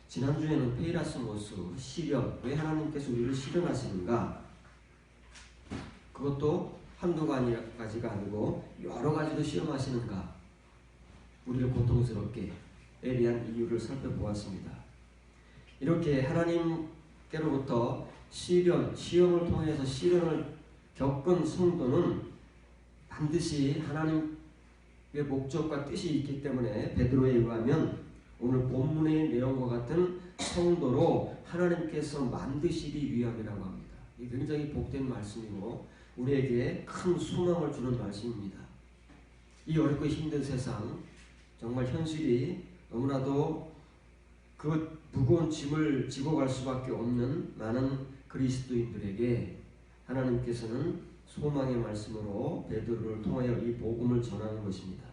지난주에는 페이라스모스, 시련, 왜 하나님께서 우리를 시련하시는가? 그것도 한두 가지가 아니고 여러 가지로 시험하시는가? 우리를 고통스럽게 에 대한 이유를 살펴보았습니다. 이렇게 하나님께로부터 시험을 통해서 시련을 겪은 성도는 반드시 하나님의 목적과 뜻이 있기 때문에 베드로에 의하면 오늘 본문의 내용과 같은 성도로 하나님께서 만드시기 위함이라고 합니다. 이 굉장히 복된 말씀이고 우리에게 큰 소망을 주는 말씀입니다. 이 어렵고 힘든 세상, 정말 현실이 너무나도 그 무거운 짐을 지고 갈 수밖에 없는 많은 그리스도인들에게 하나님께서는 소망의 말씀으로 베드로를 통하여 이 복음을 전하는 것입니다.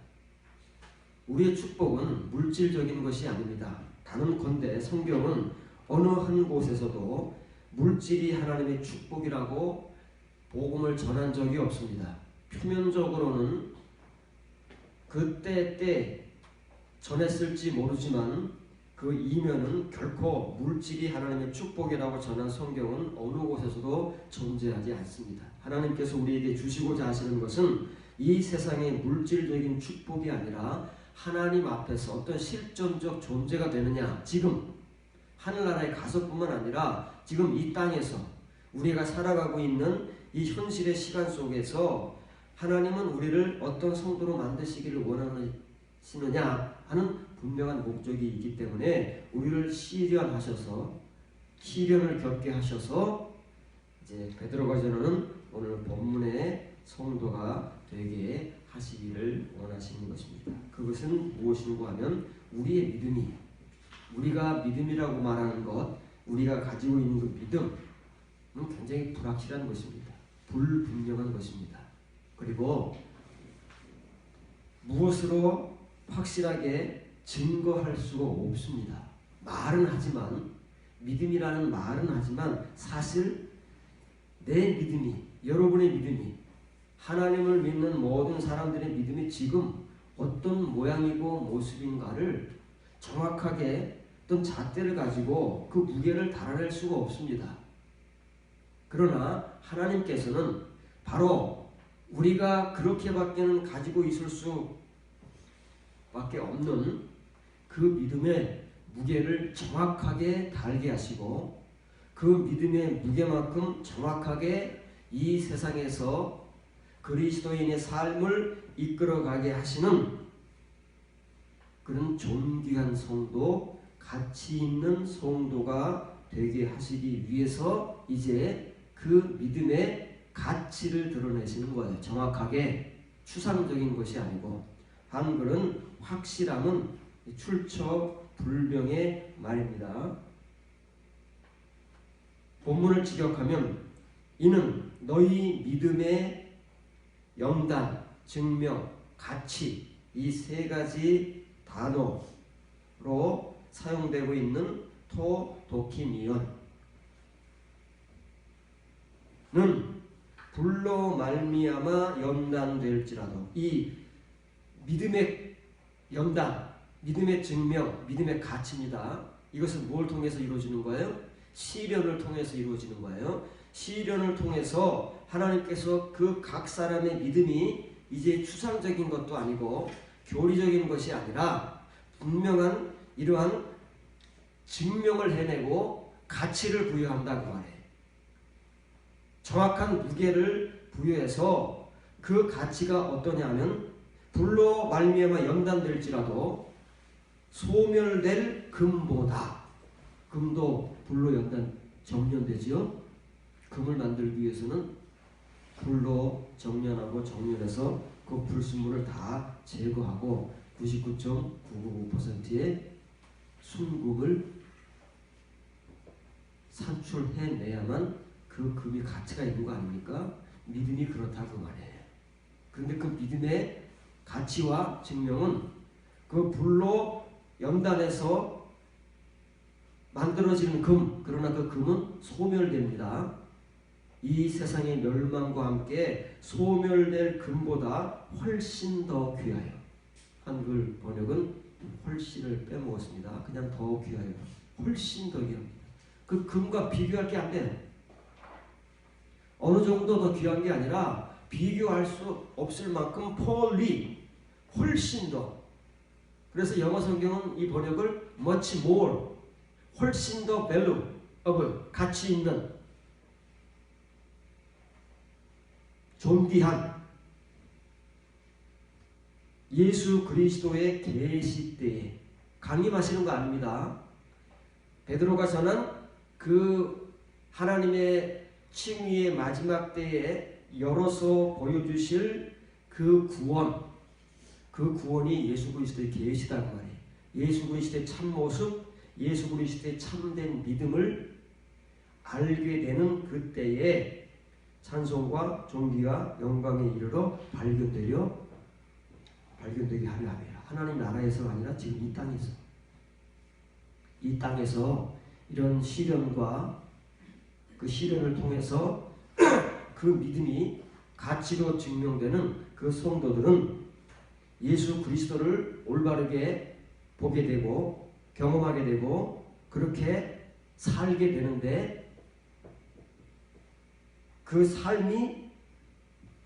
우리의 축복은 물질적인 것이 아닙니다. 단언컨대 성경은 어느 한 곳에서도 물질이 하나님의 축복이라고 복음을 전한 적이 없습니다. 표면적으로는 그때 전했을지 모르지만 그 이면은 결코 물질이 하나님의 축복이라고 전한 성경은 어느 곳에서도 존재하지 않습니다. 하나님께서 우리에게 주시고자 하시는 것은 이 세상의 물질적인 축복이 아니라 하나님 앞에서 어떤 실존적 존재가 되느냐, 지금 하늘나라에 가서뿐만 아니라 지금 이 땅에서 우리가 살아가고 있는 이 현실의 시간 속에서 하나님은 우리를 어떤 성도로 만드시기를 원하시느냐 하는 분명한 목적이 있기 때문에 우리를 시련하셔서 시련을 겪게 하셔서 이제 베드로가 전하는 오늘 본문의 성도가 되게 하시기를 원하시는 것입니다. 그것은 무엇인가 하면 우리의 믿음이, 우리가 믿음이라고 말하는 것, 우리가 가지고 있는 그 믿음은 굉장히 불확실한 것입니다. 불분명한 것입니다. 그리고 무엇으로 확실하게 증거할 수가 없습니다. 말은 하지만, 믿음이라는 말은 하지만 사실 내 믿음이, 여러분의 믿음이, 하나님을 믿는 모든 사람들의 믿음이 지금 어떤 모양이고 모습인가를 정확하게 어떤 잣대를 가지고 그 무게를 달아낼 수가 없습니다. 그러나 하나님께서는 바로 우리가 그렇게밖에는 가지고 있을 수밖에 없는 그 믿음의 무게를 정확하게 달게 하시고 그 믿음의 무게만큼 정확하게 이 세상에서 그리스도인의 삶을 이끌어가게 하시는 그런 존귀한 성도, 가치 있는 성도가 되게 하시기 위해서 이제 그 믿음의 가치를 드러내시는 거예요. 정확하게 추상적인 것이 아니고 한글은 확실함은 출처불명의 말입니다. 본문을 직역하면 이는 너희 믿음의 연단, 증명, 가치 이 세 가지 단어로 사용되고 있는 도키미언은 불로 말미암아 연단될지라도 이 믿음의 연단, 믿음의 증명, 믿음의 가치입니다. 이것은 뭘 통해서 이루어지는 거예요? 시련을 통해서 이루어지는 거예요. 시련을 통해서 하나님께서 그 각 사람의 믿음이 이제 추상적인 것도 아니고 교리적인 것이 아니라 분명한 이러한 증명을 해내고 가치를 부여한다고 말해요. 정확한 무게를 부여해서 그 가치가 어떠냐면 불로 말미암아 연단될지라도 소멸될 금보다, 금도 불로 정련되지요. 금을 만들기 위해서는 불로 정련하고 정련해서 그 불순물을 다 제거하고 99.999%의 순금을 산출해내야만 그 금이 가치가 있는 거 아닙니까? 믿음이 그렇다고 말해요. 그런데 그 믿음의 가치와 증명은 그 불로 연단해서 만들어지는 금, 그러나 그 금은 소멸됩니다. 이 세상의 멸망과 함께 소멸될 금보다 훨씬 더 귀하여. 한글 번역은 훨씬을 빼먹었습니다. 그냥 더 귀하여. 훨씬 더 귀합니다. 그 금과 비교할 게 안 돼요. 어느 정도 더 귀한 게 아니라 비교할 수 없을 만큼 폴리, 훨씬 더. 그래서 영어 성경은 이 번역을 much more, 훨씬 더 value of, 가치 있는, 존귀한 예수 그리스도의 계시 때에 강림하시는 거 아닙니다. 베드로가 전한 그 하나님의 칭의의 마지막 때에 열어서 보여주실 그 구원이 예수 그리스도의 계시다는 말이에요. 예수 그리스도의 참모습, 예수 그리스도의 참된 믿음을 알게 되는 그때에 찬송과 존귀와 영광에 이르러 발견되게 하려 합니다. 하나님 나라에서가 아니라 지금 이 땅에서 이런 시련과 그 시련을 통해서 그 믿음이 가치로 증명되는 그 성도들은 예수 그리스도를 올바르게 보게 되고 경험하게 되고 그렇게 살게 되는데, 그 삶이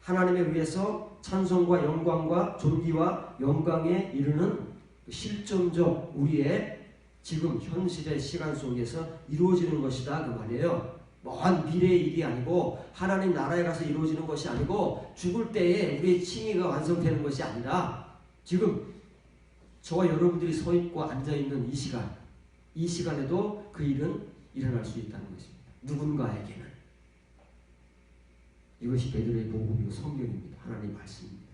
하나님에 의해서 찬송과 영광과 존귀와 영광에 이르는 실존적 우리의 지금 현실의 시간 속에서 이루어지는 것이다 그 말이에요. 먼 미래의 일이 아니고 하나님 나라에 가서 이루어지는 것이 아니고 죽을 때에 우리의 칭의가 완성되는 것이 아니라 지금 저와 여러분들이 서 있고 앉아 있는 이 시간에도 그 일은 일어날 수 있다는 것입니다. 누군가에게는. 이것이 베드로의 복음이고 성경입니다. 하나님의 말씀입니다.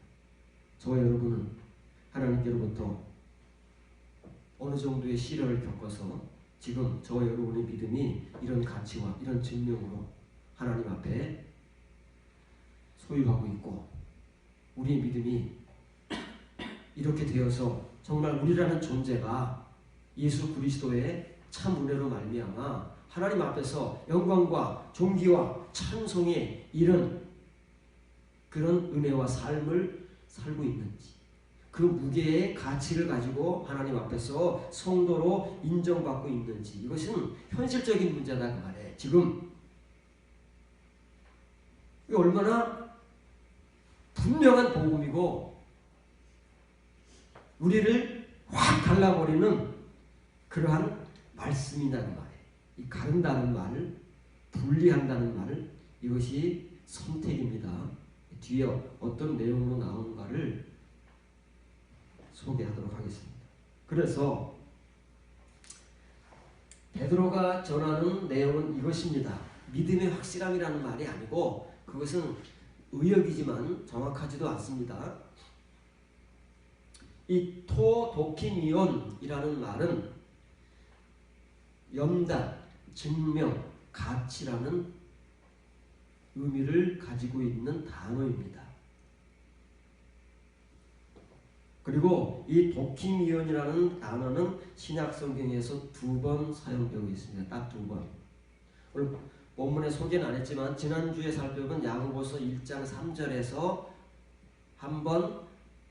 저와 여러분은 하나님께로부터 어느 정도의 시련을 겪어서 지금 저와 여러분의 믿음이 이런 가치와 이런 증명으로 하나님 앞에 소유하고 있고, 우리의 믿음이 이렇게 되어서 정말 우리라는 존재가 예수 그리스도의 참 은혜로 말미암아 하나님 앞에서 영광과 존귀와 찬송에 이른 그런 은혜와 삶을 살고 있는지, 그 무게의 가치를 가지고 하나님 앞에서 성도로 인정받고 있는지, 이것은 현실적인 문제다 그 말이에요. 지금 얼마나 분명한 복음이고 우리를 확 갈라버리는 그러한 말씀이라는 말이에요. 이 가른다는 말, 분리한다는 말, 이것이 선택입니다. 뒤에 어떤 내용으로 나오는가를 소개하도록 하겠습니다. 그래서 베드로가 전하는 내용은 이것입니다. 믿음의 확실함이라는 말이 아니고 그것은 의역이지만 정확하지도 않습니다. 이 토도키미온이라는 말은 연단, 증명, 가치라는 의미를 가지고 있는 단어입니다. 그리고 이 도키미온이라는 단어는 신약 성경에서 2번 사용되고 있습니다. 딱 2번. 오늘 본문에 소개는 안 했지만 지난주에 살펴본 야고보서 1장 3절에서 한 번,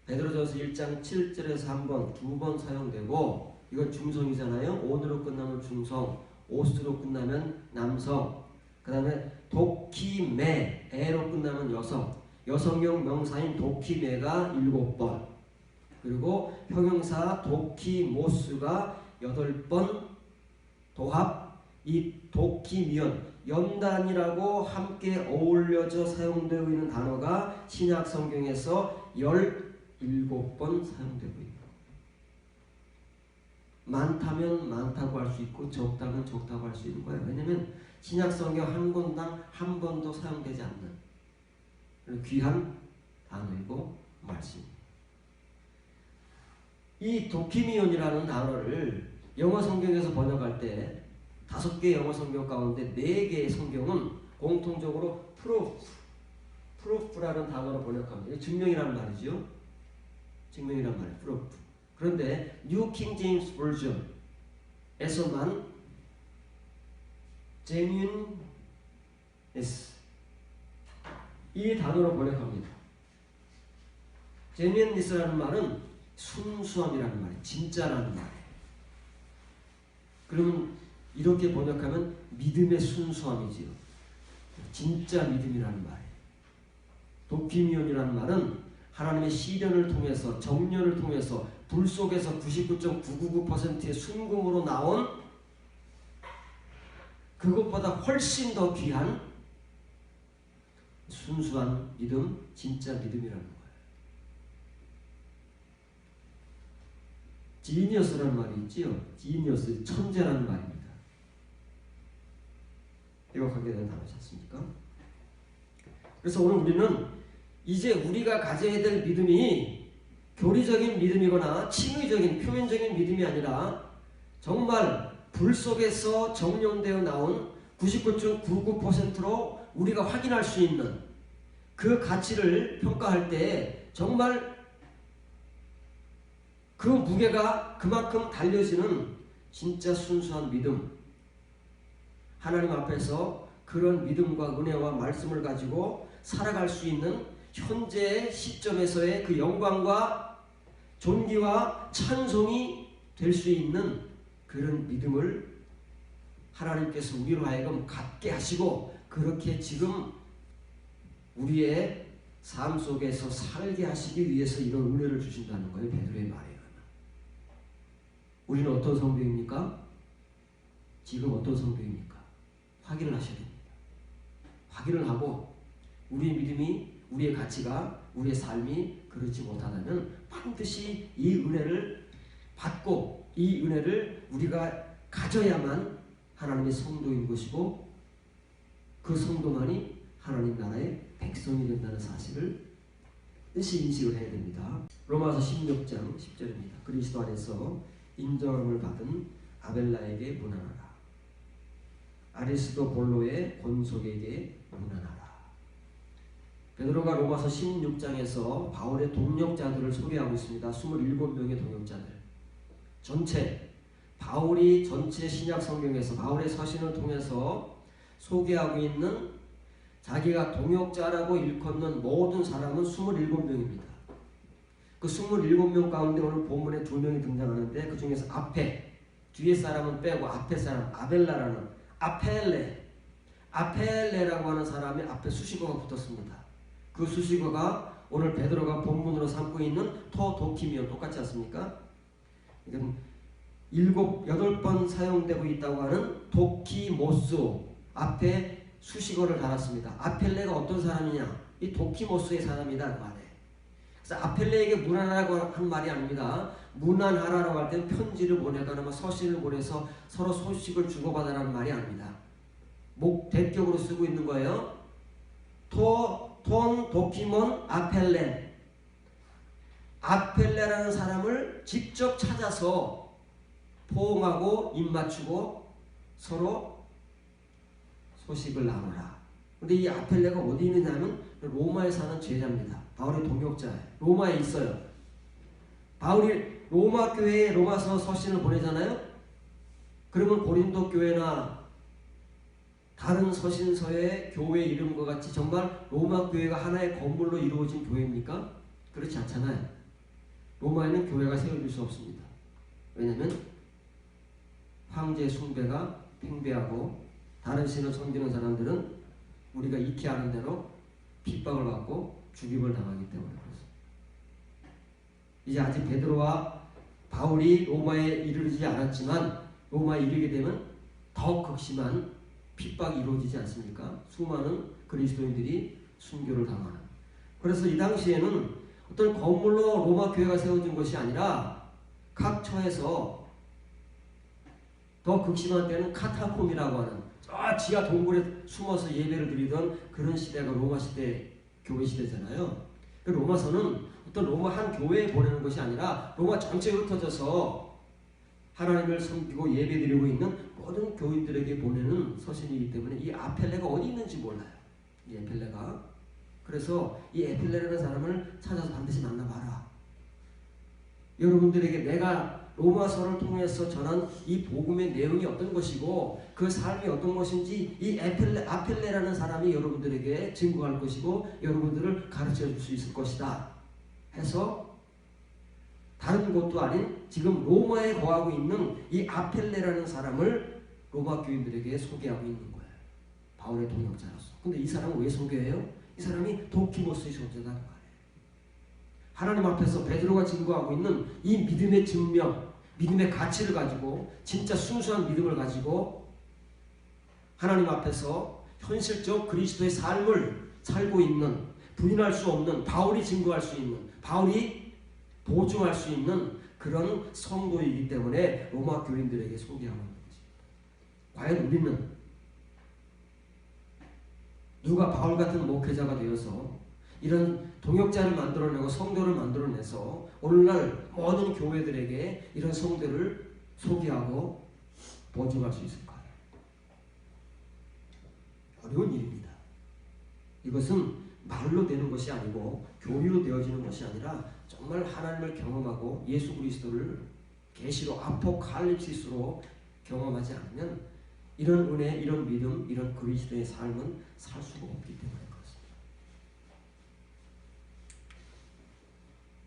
베드로전서 1장 7절에서 한 번, 2번 사용되고, 이건 중성이잖아요. 온으로 끝나면 중성, 오스로 끝나면 남성, 그 다음에 도키메, 에로 끝나면 여성, 여성용 명사인 도키메가 7번, 그리고 형용사 도키모스가 8번, 도합, 이 도키미온, 연단이라고 함께 어울려져 사용되고 있는 단어가 신약 성경에서 17번 사용되고 있다. 많다면 많다고 할 수 있고 적다면 적다고 할 수 있는 거예요. 왜냐하면 신약 성경 한 권당 한 번도 사용되지 않는 귀한 단어이고 말씀입니다. 이 도키미온이라는 단어를 영어 성경에서 번역할 때 5개의 영어 성경 가운데 4개의 성경은 공통적으로 프루프라는 단어로 번역합니다. 증명이라는 말이죠. 증명이라는 말이에요. 프루프. 그런데 뉴 킹 제임스 버전에서만 genuineness 이 단어로 번역합니다. genuineness라는 말은 순수함이라는 말이에요. 진짜라는 말이에요. 그러면 이렇게 번역하면 믿음의 순수함이지요. 진짜 믿음이라는 말이에요. 도키미온이라는 말은 하나님의 시련을 통해서, 정련을 통해서 불 속에서 99.999%의 순금으로 나온 그것보다 훨씬 더 귀한 순수한 믿음, 진짜 믿음이라는 거예요. 지니어스라는 말이 있지요. 지니어스, 천재라는 말입니다. 이거 관계되는 단어지 않습니까? 그래서 오늘 우리는 이제 우리가 가져야 될 믿음이 교리적인 믿음이거나 칭의적인, 표면적인 믿음이 아니라 정말 불 속에서 정령되어 나온 99.99%로 우리가 확인할 수 있는 그 가치를 평가할 때 정말 그 무게가 그만큼 달려지는 진짜 순수한 믿음, 하나님 앞에서 그런 믿음과 은혜와 말씀을 가지고 살아갈 수 있는 현재의 시점에서의 그 영광과 존귀와 찬송이 될 수 있는 그런 믿음을 하나님께서 우리로 하여금 갖게 하시고 그렇게 지금 우리의 삶 속에서 살게 하시기 위해서 이런 은혜를 주신다는 거예요. 베드로의 말이에요. 우리는 어떤 성도입니까? 지금 어떤 성도입니까? 확인을 하셔야 됩니다. 확인을 하고 우리의 믿음이, 우리의 가치가, 우리의 삶이 그렇지 못하다면 반드시 이 은혜를 받고 이 은혜를 우리가 가져야만 하나님의 성도인 것이고 그 성도만이 하나님 나라의 백성이 된다는 사실을 뜻이 인식을 해야 됩니다. 로마서 16장 10절입니다. 그리스도 안에서 인정함을 받은 아벨라에게 문안하라. 아리스도볼로의 권속에게 문안하라. 베드로가 로마서 16장에서 바울의 동역자들을 소개하고 있습니다. 27명의 동역자들. 전체 바울이 전체 신약 성경에서 바울의 서신을 통해서 소개하고 있는 자기가 동역자라고 일컫는 모든 사람은 27명입니다. 그 27명 가운데 오늘 본문에 2명이 등장하는데 그 중에서 앞에, 뒤에 사람은 빼고 앞에 사람, 아벨라라는 아펠레라고 하는 사람이 앞에 수식어가 붙었습니다. 그 수식어가 오늘 베드로가 본문으로 삼고 있는 토도키미온 똑같지 않습니까? 이건 8번 사용되고 있다고 하는 도키모스 앞에 수식어를 달았습니다. 아펠레가 어떤 사람이냐? 이 도키모스의 사람이다 그 말이에요. 그래서 아펠레에게 문안하라고 한 말이 아닙니다. 문안하라고 할 때는 편지를 보내거나 서신을 보내서 서로 소식을 주고받으라는 말이 아닙니다. 대격으로 쓰고 있는 거예요. 톤 도키몬 아펠레. 아펠레라는 사람을 직접 찾아서 포옹하고 입맞추고 서로 소식을 나누라. 근데 이 아펠레가 어디 있느냐면 로마에 사는 제자입니다. 바울의 동역자예요. 로마에 있어요. 바울이 로마 교회에 로마서 서신을 보내잖아요. 그러면 고린도 교회나 다른 서신서의 교회 이름과 같이 정말 로마 교회가 하나의 건물로 이루어진 교회입니까? 그렇지 않잖아요. 로마에는 교회가 세워질 수 없습니다. 왜냐하면 황제 숭배가 팽배하고 다른 신을 섬기는 사람들은 우리가 익히 아는 대로 핍박을 받고 죽임을 당하기 때문에 그렇습니다. 이제 아직 베드로와 바울이 로마에 이르지 않았지만 로마에 이르게 되면 더 극심한 핍박이 이루어지지 않습니까? 수많은 그리스도인들이 순교를 당하는. 그래서 이 당시에는 어떤 건물로 로마 교회가 세워진 것이 아니라 각 처에서 더 극심한 때는 카타콤이라고 하는 저 지하 동굴에 숨어서 예배를 드리던 그런 시대가 로마 시대, 교회 시대잖아요. 로마서는 어떤 로마 한 교회에 보내는 것이 아니라 로마 전체에 흩어져서 하나님을 섬기고 예배드리고 있는 모든 교인들에게 보내는 서신이기 때문에 이 아펠레가 어디 있는지 몰라요. 이 에펠레가. 그래서 이 에펠레라는 사람을 찾아서 반드시 만나봐라. 여러분들에게 내가 로마서를 통해서 전한 이 복음의 내용이 어떤 것이고 그 삶이 어떤 것인지 이 아펠레라는 사람이 여러분들에게 증거할 것이고 여러분들을 가르쳐 줄 수 있을 것이다 해서 다른 곳도 아닌 지금 로마에 거하고 있는 이 아펠레라는 사람을 로마 교인들에게 소개하고 있는 거예요. 바울의 동역자로서. 근데 이 사람은 왜 소개해요? 이 사람이 도키모스의 존재다는 거예요. 하나님 앞에서 베드로가 증거하고 있는 이 믿음의 증명, 믿음의 가치를 가지고 진짜 순수한 믿음을 가지고 하나님 앞에서 현실적 그리스도의 삶을 살고 있는, 부인할 수 없는, 바울이 증거할 수 있는, 바울이 보증할 수 있는 그런 성도이기 때문에 로마 교인들에게 소개하고 있는 것입니다. 과연 우리는 누가 바울 같은 목회자가 되어서 이런 동역자를 만들어내고 성도를 만들어내서 오늘날 모든 교회들에게 이런 성도를 소개하고 보증할 수 있을까요? 어려운 일입니다. 이것은 말로 되는 것이 아니고 교리로 되어지는 것이 아니라 정말 하나님을 경험하고 예수 그리스도를 계시로 아포칼립시스로 경험하지 않으면 이런 은혜, 이런 믿음, 이런 그리스도의 삶은 살 수가 없기 때문에 그렇습니다.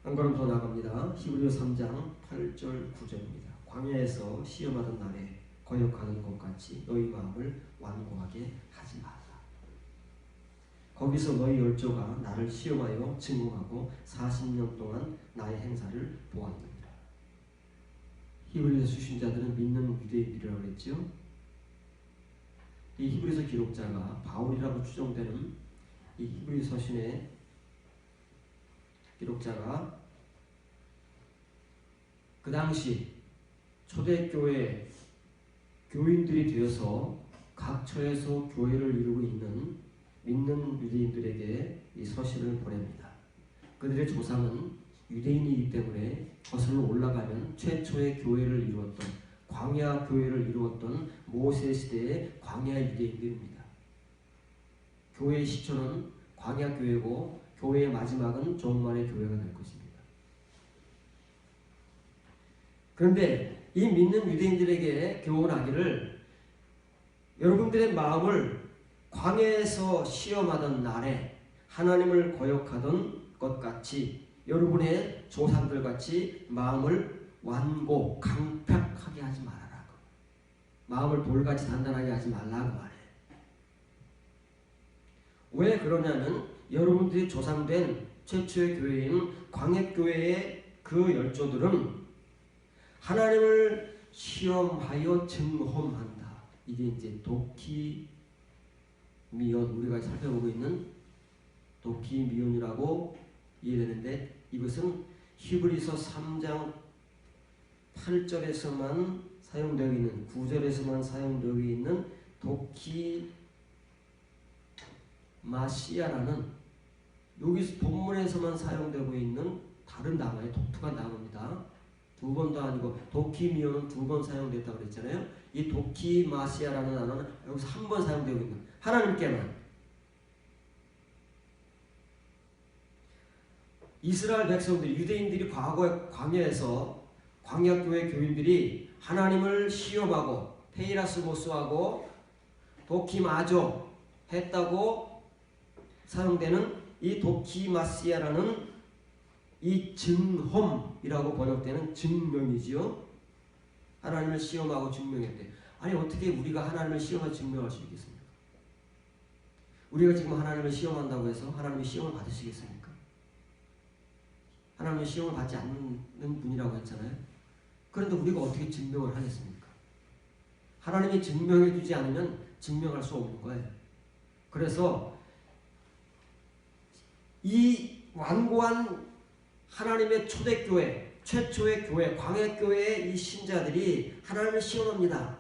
한 걸음 더 나갑니다. 히브리서 3장 8절 9절입니다. 광야에서 시험하던 날에 거역하는 것 같이 너희 마음을 완고하게 하지 마라. 거기서 너희 열조가 나를 시험하여 증오하고 40년 동안 나의 행사를 보았느니라. 히브리서 수신자들은 믿는 유대인들이라고 했죠. 이 히브리서 기록자가 바울이라고 추정되는 이 히브리서 서신의 기록자가 그 당시 초대교회 교인들이 되어서 각 처에서 교회를 이루고 있는 믿는 유대인들에게 이 서신을 보냅니다. 그들의 조상은 유대인이기 때문에 거슬러 올라가면 최초의 교회를 이루었던 광야 교회를 이루었던 모세 시대의 광야 유대인들입니다. 교회의 시초는 광야 교회고 교회의 마지막은 종말의 교회가 될 것입니다. 그런데 이 믿는 유대인들에게 교훈하기를 여러분들의 마음을 광야에서 시험하던 날에 하나님을 거역하던 것 같이 여러분의 조상들 같이 마음을 완고 강팍하게 하지 말아라. 마음을 돌같이 단단하게 하지 말라고 말해. 왜 그러냐면 여러분들이 조상된 최초의 교회인 광야교회의 그 열조들은 하나님을 시험하여 증험한다. 이게 이제 도키미온, 우리가 살펴보고 있는 도키미온이라고 이해되는데 이것은 히브리서 3장 8절에서만 사용되어 있는 9절에서만 사용되어 있는 도키마시아라는 여기 본문에서만 사용되고 있는 다른 단어의 독특한 단어입니다. 두 번도 아니고 도키미온은 두 번 사용됐다고 그랬잖아요. 이 도키마시아라는 단어는 여기서 한 번 사용되고 있는 하나님께만 이스라엘 백성들이 유대인들이 과거에 광야에서 광야교회 교인들이 하나님을 시험하고 페이라스모스하고 도키마조 했다고 사용되는 이 도키마시아라는 이 증험이라고 번역되는 증명이지요. 하나님을 시험하고 증명했대. 아니 어떻게 우리가 하나님을 시험하고 증명할 수 있겠습니까? 우리가 지금 하나님을 시험한다고 해서 하나님이 시험을 받으시겠습니까? 하나님의 시험을 받지 않는 분이라고 했잖아요. 그런데 우리가 어떻게 증명을 하겠습니까? 하나님이 증명해 주지 않으면 증명할 수 없는 거예요. 그래서 이 완고한 하나님의 초대교회, 최초의 교회, 광야교회의 이 신자들이 하나님을 시험합니다.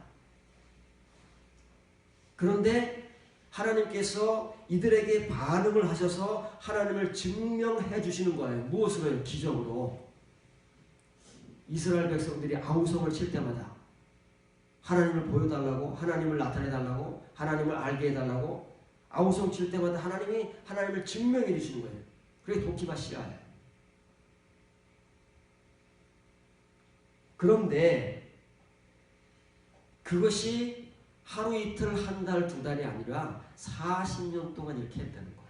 그런데 하나님께서 이들에게 반응을 하셔서 하나님을 증명해 주시는 거예요. 무엇으로요? 기적으로. 이스라엘 백성들이 아우성을 칠 때마다 하나님을 보여달라고, 하나님을 나타내달라고, 하나님을 알게 해달라고 아우성 칠 때마다 하나님이 하나님을 증명해 주시는 거예요. 그게 도키마시아예요. 그런데 그것이 하루 이틀 한 달 두 달이 아니라 40년 동안 이렇게 했다는 거예요.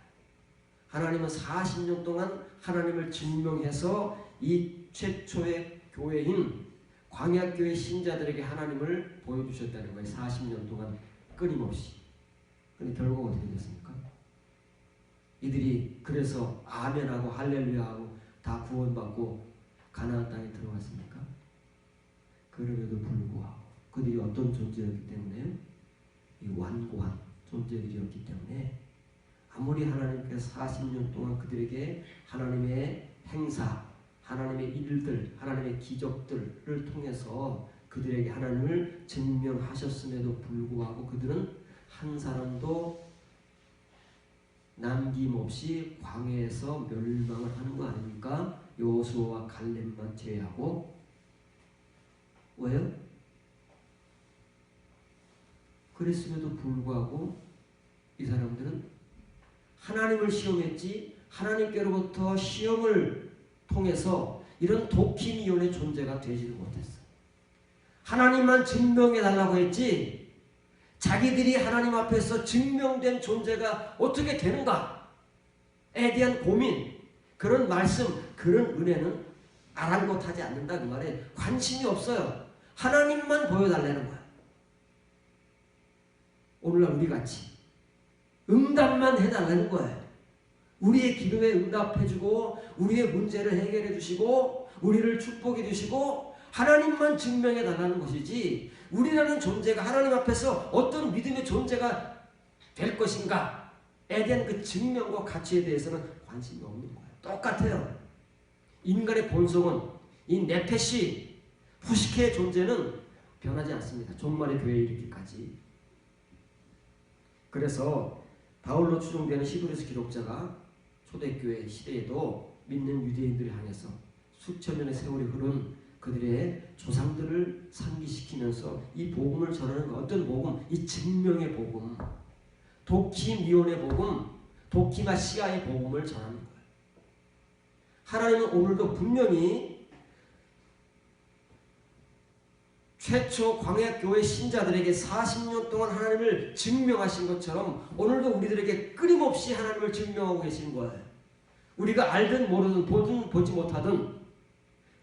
하나님은 40년 동안 하나님을 증명해서 이 최초의 교회인 광야교회 신자들에게 하나님을 보여주셨다는 거예요. 40년 동안 끊임없이. 근데 결국 어떻게 됐습니까? 이들이 그래서 아멘하고 할렐루야하고 다 구원받고 가나안 땅에 들어갔습니까? 그럼에도 불구하고 그들이 어떤 존재였기 때문에 이 완고한 존재들이었기 때문에 아무리 하나님께서 40년 동안 그들에게 하나님의 행사, 하나님의 일들, 하나님의 기적들을 통해서 그들에게 하나님을 증명하셨음에도 불구하고 그들은 한 사람도 남김없이 광야에서 멸망을 하는 거 아닙니까? 여호수아와 갈렙만 제외하고. 왜요? 그랬음에도 불구하고 이 사람들은 하나님을 시험했지 하나님께로부터 시험을 통해서 이런 도키미온의 존재가 되지를 못했어. 하나님만 증명해달라고 했지 자기들이 하나님 앞에서 증명된 존재가 어떻게 되는가에 대한 고민, 그런 말씀, 그런 은혜는 아랑곳하지 않는다 그 말에 관심이 없어요. 하나님만 보여달라는 거야. 오늘날 우리같이 응답만 해달라는 거예요. 우리의 기도에 응답해주고 우리의 문제를 해결해 주시고 우리를 축복해 주시고 하나님만 증명해 달라는 것이지 우리라는 존재가 하나님 앞에서 어떤 믿음의 존재가 될 것인가에 대한 그 증명과 가치에 대해서는 관심이 없는 거예요. 똑같아요. 인간의 본성은 이 네페시 후시케의 존재는 변하지 않습니다. 종말의 교회에 이르기까지. 그래서 바울로 추종되는 히브리서 기록자가 초대교회 시대에도 믿는 유대인들을 향해서 수천 년의 세월이 흐른 그들의 조상들을 상기시키면서 이 복음을 전하는 것, 어떤 복음? 이 증명의 복음, 도키미온의 복음, 도키마시아의 복음을 전하는 거예요. 하나님은 오늘도 분명히 최초 광야교회 신자들에게 40년 동안 하나님을 증명하신 것처럼 오늘도 우리들에게 끊임없이 하나님을 증명하고 계시는 거예요. 우리가 알든 모르든 보든 보지 못하든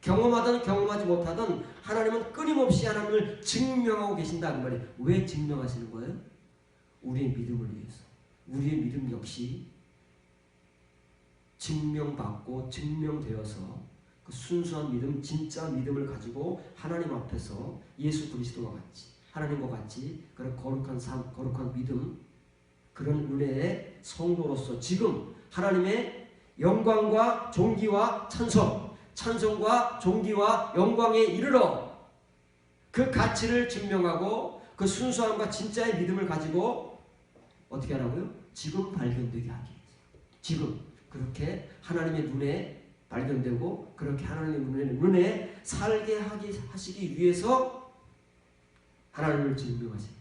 경험하든 경험하지 못하든 하나님은 끊임없이 하나님을 증명하고 계신다 그 말이에요. 왜 증명하시는 거예요? 우리의 믿음을 위해서. 우리의 믿음 역시 증명받고 증명되어서 그 순수한 믿음, 진짜 믿음을 가지고 하나님 앞에서 예수 그리스도와 같이 하나님과 같이 그런 거룩한 삶, 거룩한 믿음, 그런 은혜의 성도로서 지금 하나님의 영광과 존귀와 찬송과 존귀와 영광에 이르러 그 가치를 증명하고 그 순수함과 진짜의 믿음을 가지고 어떻게 하라고요? 지금 발견되게 하기. 지금 그렇게 하나님의 눈에 발견되고 그렇게 하나님의 눈에 살게 하시기 위해서 하나님을 증명하세요.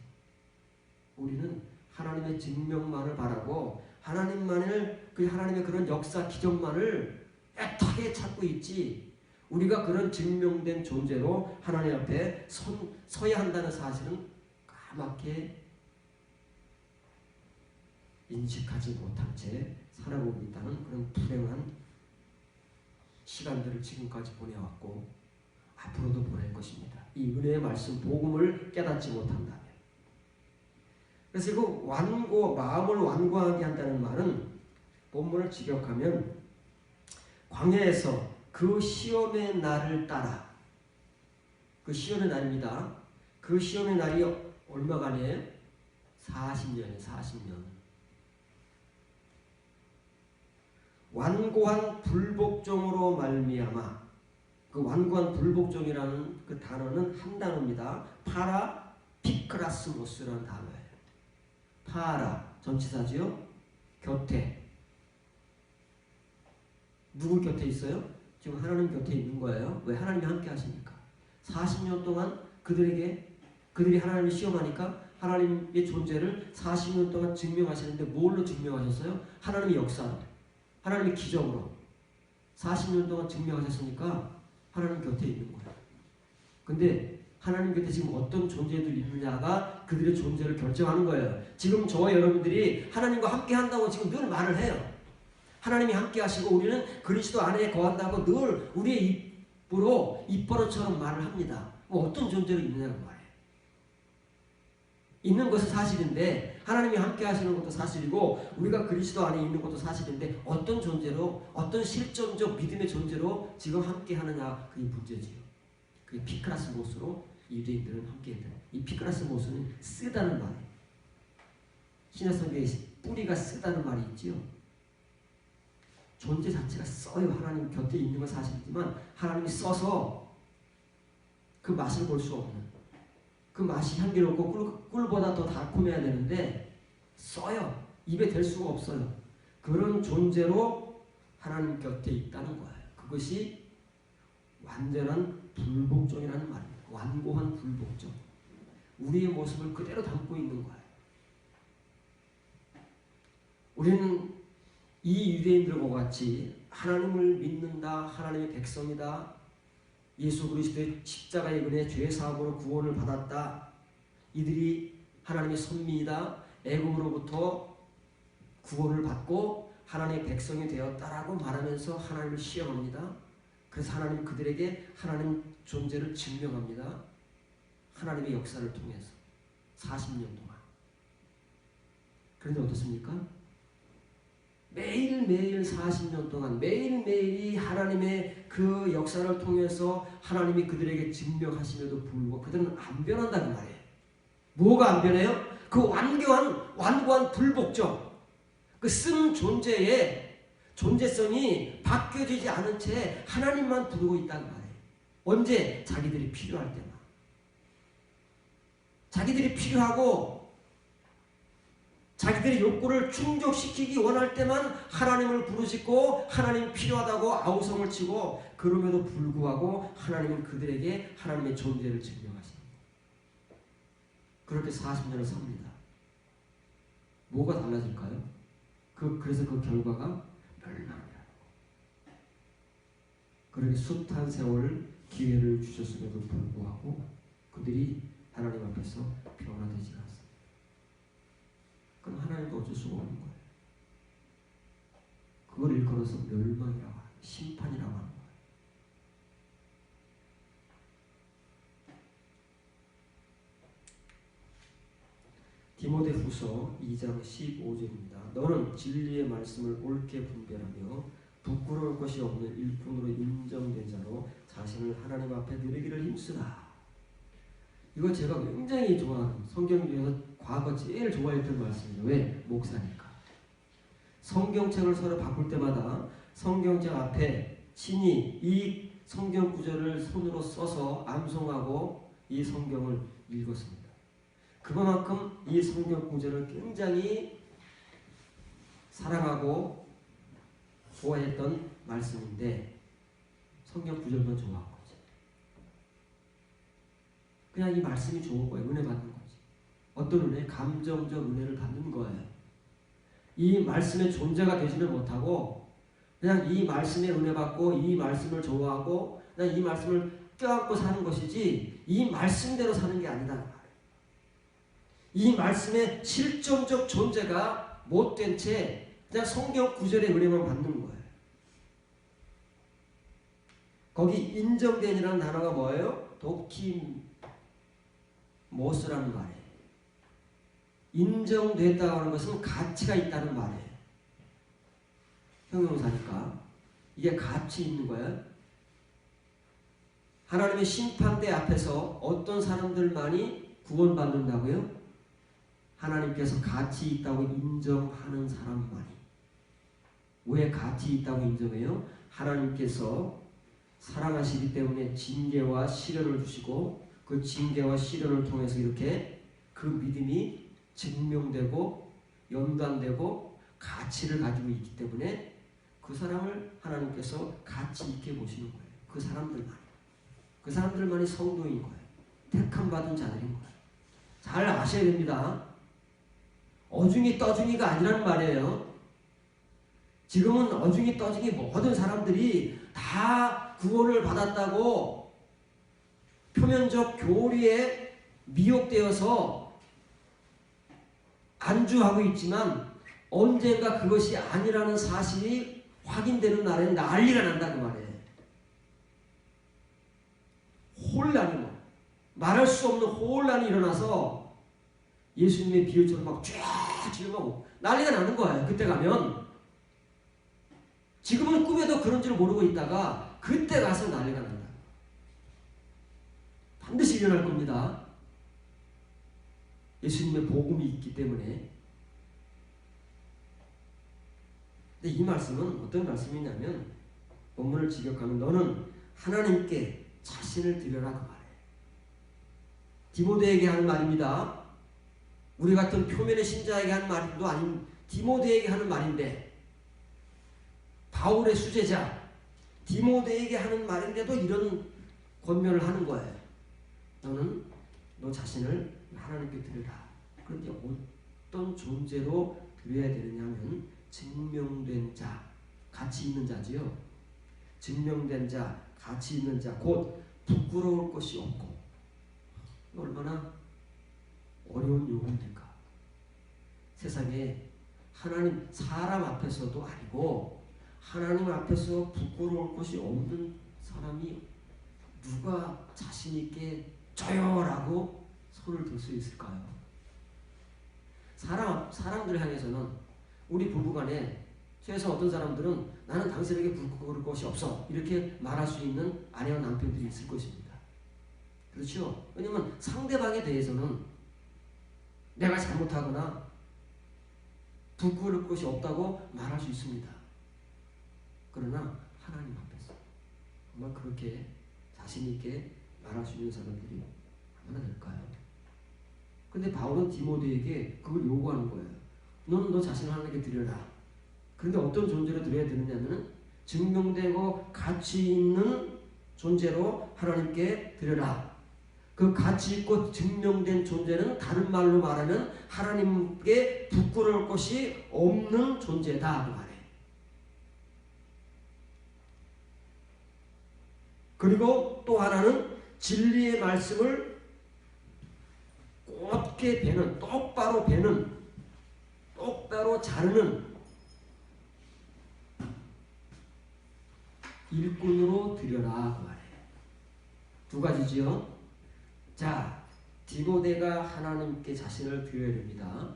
우리는 하나님의 증명만을 바라고 하나님만을 그 하나님의 그런 역사 기적만을 애타게 찾고 있지 우리가 그런 증명된 존재로 하나님 앞에 서야 한다는 사실은 까맣게 인식하지 못한 채 살아오고 있다는 그런 불행한 시간들을 지금까지 보내왔고 앞으로도 보낼 것입니다. 이 은혜의 말씀 복음을 깨닫지 못한다면. 그래서 그 마음을 완고하게 한다는 말은 본문을 직역하면 광야에서 그 시험의 날을 따라, 그 시험의 날입니다. 그 시험의 날이 얼마간이에요? 40년이에요. 40년. 완고한 불복종으로 말미암아, 그 완고한 불복종이라는 그 단어는 한 단어입니다. 파라 피크라스모스라는 단어예요. 파라 전치사지요. 곁에. 누구 곁에 있어요? 지금 하나님 곁에 있는 거예요. 왜? 하나님이 함께 하시니까. 40년 동안 그들이 하나님을 시험하니까 하나님의 존재를 40년 동안 증명하시는데 뭘로 증명하셨어요? 하나님의 역사로, 하나님의 기적으로 40년 동안 증명하셨으니까 하나님 곁에 있는 거예요. 근데 하나님 곁에 지금 어떤 존재들이 있느냐가 그들의 존재를 결정하는 거예요. 지금 저와 여러분들이 하나님과 함께 한다고 지금 늘 말을 해요. 하나님이 함께 하시고 우리는 그리스도 안에 거한다고 늘 우리의 입으로 입버릇처럼 말을 합니다. 뭐 어떤 존재로 있느냐고 말해요. 있는 것은 사실인데 하나님이 함께 하시는 것도 사실이고 우리가 그리스도 안에 있는 것도 사실인데 어떤 존재로 어떤 실존적 믿음의 존재로 지금 함께 하느냐 그게 문제지요. 그게 피크라스모스로 유대인들은 함께 했다. 이 피크라스모스는 쓰다는 말이에요. 신약성경에 뿌리가 쓰다는 말이 있지요. 존재 자체가 써요. 하나님 곁에 있는 건 사실이지만 하나님이 써서 그 맛을 볼 수 없는 그 맛이 향기롭고 꿀보다 더 달콤해야 되는데 써요. 입에 댈 수가 없어요. 그런 존재로 하나님 곁에 있다는 거예요. 그것이 완전한 불복종이라는 말입니다. 완고한 불복종. 우리의 모습을 그대로 담고 있는 거예요. 우리는 이 유대인들과 같이 하나님을 믿는다, 하나님의 백성이다, 예수 그리스도의 십자가의 은혜 죄 사함으로 구원을 받았다, 이들이 하나님의 선미이다, 애굽으로부터 구원을 받고 하나님의 백성이 되었다라고 말하면서 하나님을 시험합니다. 그래서 하나님 그들에게 하나님 존재를 증명합니다. 하나님의 역사를 통해서 40년 동안. 그런데 어떻습니까? 매일매일 40년 동안 매일매일이 하나님의 그 역사를 통해서 하나님이 그들에게 증명하심에도 불구하고 그들은 안 변한다는 말이에요. 뭐가 안 변해요? 그 완고한 불복종, 그 쓴 존재의 존재성이 바뀌어지지 않은 채 하나님만 부르고 있다는 말이에요. 언제? 자기들이 필요할 때만. 자기들이 필요하고 자기들의 욕구를 충족시키기 원할 때만 하나님을 부르짖고 하나님 필요하다고 아우성을 치고 그럼에도 불구하고 하나님은 그들에게 하나님의 존재를 증명하십니다. 그렇게 40년을 삽니다. 뭐가 달라질까요? 그래서 그 결과가 멸망이라고. 그렇게 숱한 세월을 기회를 주셨음에도 불구하고 그들이 하나님 앞에서 변화되지 않습니다. 그럼 하나님도 어쩔 수가 없는 거예요. 그걸 일컬어서 멸망이라고 하는, 심판이라고 하는 거예요. 디모데후서 2장 15절입니다. 너는 진리의 말씀을 옳게 분별하며 부끄러울 것이 없는 일꾼으로 인정된 자로 자신을 하나님 앞에 드리기를 힘쓰라. 이거 제가 굉장히 좋아하는, 성경 중에서 과거 제일 좋아했던 말씀이에요. 왜? 목사니까. 성경책을 서로 바꿀 때마다 성경책 앞에 친히 이 성경 구절을 손으로 써서 암송하고 이 성경을 읽었습니다. 그만큼 이 성경 구절을 굉장히 사랑하고 좋아했던 말씀인데 성경 구절만 좋아한 거지. 그냥 이 말씀이 좋은 거예요. 은혜 받는 거지. 어떤 은혜? 감정적 은혜를 받는 거예요. 이 말씀의 존재가 되지는 못하고 그냥 이 말씀에 은혜 받고 이 말씀을 좋아하고 그냥 이 말씀을 껴안고 사는 것이지 이 말씀대로 사는 게 아니다. 이 말씀의 실존적 존재가 못된 채 그냥 성경 구절의 은혜만 받는 거예요. 거기 인정된이라는 단어가 뭐예요? 도키모스라는 말이에요. 인정됐다고 하는 것은 가치가 있다는 말이에요. 형용사니까 이게 가치 있는 거예요. 하나님의 심판대 앞에서 어떤 사람들만이 구원받는다고요? 하나님께서 가치 있다고 인정하는 사람만이. 왜 가치 있다고 인정해요? 하나님께서 사랑하시기 때문에 징계와 시련을 주시고 그 징계와 시련을 통해서 이렇게 그 믿음이 증명되고 연관되고 가치를 가지고 있기 때문에 그 사람을 하나님께서 가치 있게 보시는 거예요. 그 사람들만이 성도인 거예요. 택함 받은 자들인 거예요. 잘 아셔야 됩니다. 어중이 떠중이가 아니란 말이에요. 지금은 어중이 떠중이 모든 사람들이 다 구원을 받았다고 표면적 교리에 미혹되어서 안주하고 있지만 언젠가 그것이 아니라는 사실이 확인되는 날엔 난리가 난다 그 말이에요. 혼란이 말할 수 없는 혼란이 일어나서 예수님의 비유처럼 막 쫙 지르고 난리가 나는 거예요. 그때 가면. 지금은 꿈에도 그런 줄 모르고 있다가 그때 가서 난리가 난다. 반드시 일어날 겁니다. 예수님의 복음이 있기 때문에. 근데 이 말씀은 어떤 말씀이냐면 본문을 직역하면 너는 하나님께 자신을 드려라 그 말이에요. 디모데에게 하는 말입니다. 우리 같은 표면의 신자에게 하는 말도 아닌 디모데에게 하는 말인데 바울의 수제자 디모데에게 하는 말인데도 이런 권면을 하는 거예요. 너는 너 자신을 하나님께 드려라. 그런데 어떤 존재로 드려야 되느냐면 증명된 자, 가치 있는 자지요. 증명된 자, 가치 있는 자, 곧 부끄러울 것이 없고. 얼마나 어려운 요구입니까? 세상에 하나님, 사람 앞에서도 아니고 하나님 앞에서 부끄러울 것이 없는 사람이 누가 자신 있게 저요라고 손을 들 수 있을까요? 사람들 향해서는 우리 부부간에 최소 어떤 사람들은 나는 당신에게 부끄러울 것이 없어 이렇게 말할 수 있는 아내와 남편들이 있을 것입니다. 그렇죠? 왜냐하면 상대방에 대해서는 내가 잘못하거나 부끄러울 것이 없다고 말할 수 있습니다. 그러나 하나님 앞에서 정말 그렇게 자신 있게 말할 수 있는 사람들이 얼마나 될까요? 근데 바울은 디모데에게 그걸 요구하는 거예요. 너는 너 자신을 하나님께 드려라. 그런데 어떤 존재로 드려야 되느냐면 증명되고 가치 있는 존재로 하나님께 드려라. 그 가치 있고 증명된 존재는 다른 말로 말하면 하나님께 부끄러울 것이 없는 존재다 그 말이에요. 그리고 또 하나는 진리의 말씀을 곱게 베는, 똑바로 베는, 똑바로 자르는 일꾼으로 드려라 그 말이에요. 두 가지지요. 자, 디모데가 하나님께 자신을 드려야 됩니다.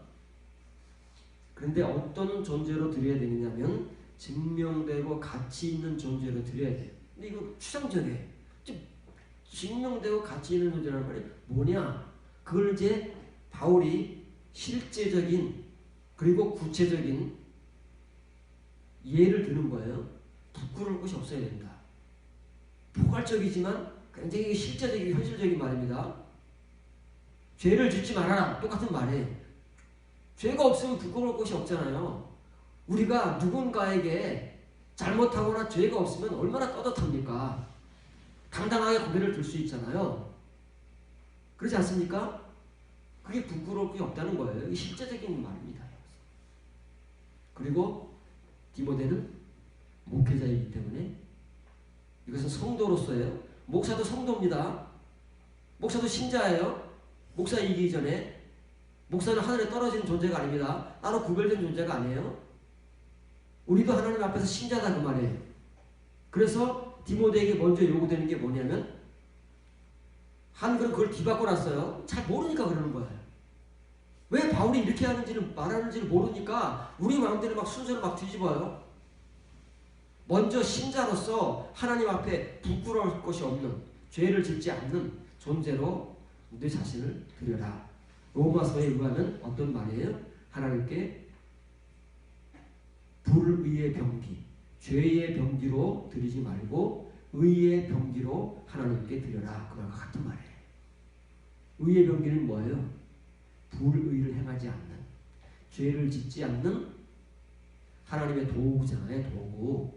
그런데 어떤 존재로 드려야 되느냐면 증명되고 가치 있는 존재로 드려야 돼요. 근데 이거 추상적이에요. 증명되고 가치 있는 존재라는 말이 뭐냐? 그걸 이제 바울이 실제적인 그리고 구체적인 예를 드는 거예요. 부끄러울 것이 없어야 된다. 포괄적이지만 굉장히 실제적이고 현실적인 말입니다. 죄를 짓지 말아라. 똑같은 말이에요. 죄가 없으면 부끄러울 것이 없잖아요. 우리가 누군가에게 잘못하거나 죄가 없으면 얼마나 떳떳합니까? 당당하게 고개를 들 수 있잖아요. 그렇지 않습니까? 그게 부끄러울 게 없다는 거예요. 이게 실제적인 말입니다. 그리고 디모데는 목회자이기 때문에 이것은 성도로서예요. 목사도 성도입니다. 목사도 신자예요. 목사이기 전에 목사는 하늘에 떨어지는 존재가 아닙니다. 따로 구별된 존재가 아니에요. 우리도 하나님 앞에서 신자다 그 말이에요. 그래서 디모데에게 먼저 요구되는 게 뭐냐면 한글은 그걸 뒤바꿔 놨어요. 잘 모르니까 그러는 거예요. 왜 바울이 이렇게 하는지를 말하는지를 모르니까 우리 마음대로 막 순서를 막 뒤집어요. 먼저 신자로서 하나님 앞에 부끄러울 것이 없는 죄를 짓지 않는 존재로 내 자신을 드려라. 로마서에 의하면 어떤 말이에요? 하나님께 불의의 병기, 죄의 병기로 드리지 말고 의의 병기로 하나님께 드려라. 그와 같은 말이에요. 의의 병기는 뭐예요? 불의를 행하지 않는, 죄를 짓지 않는 하나님의 도구잖아요. 도구.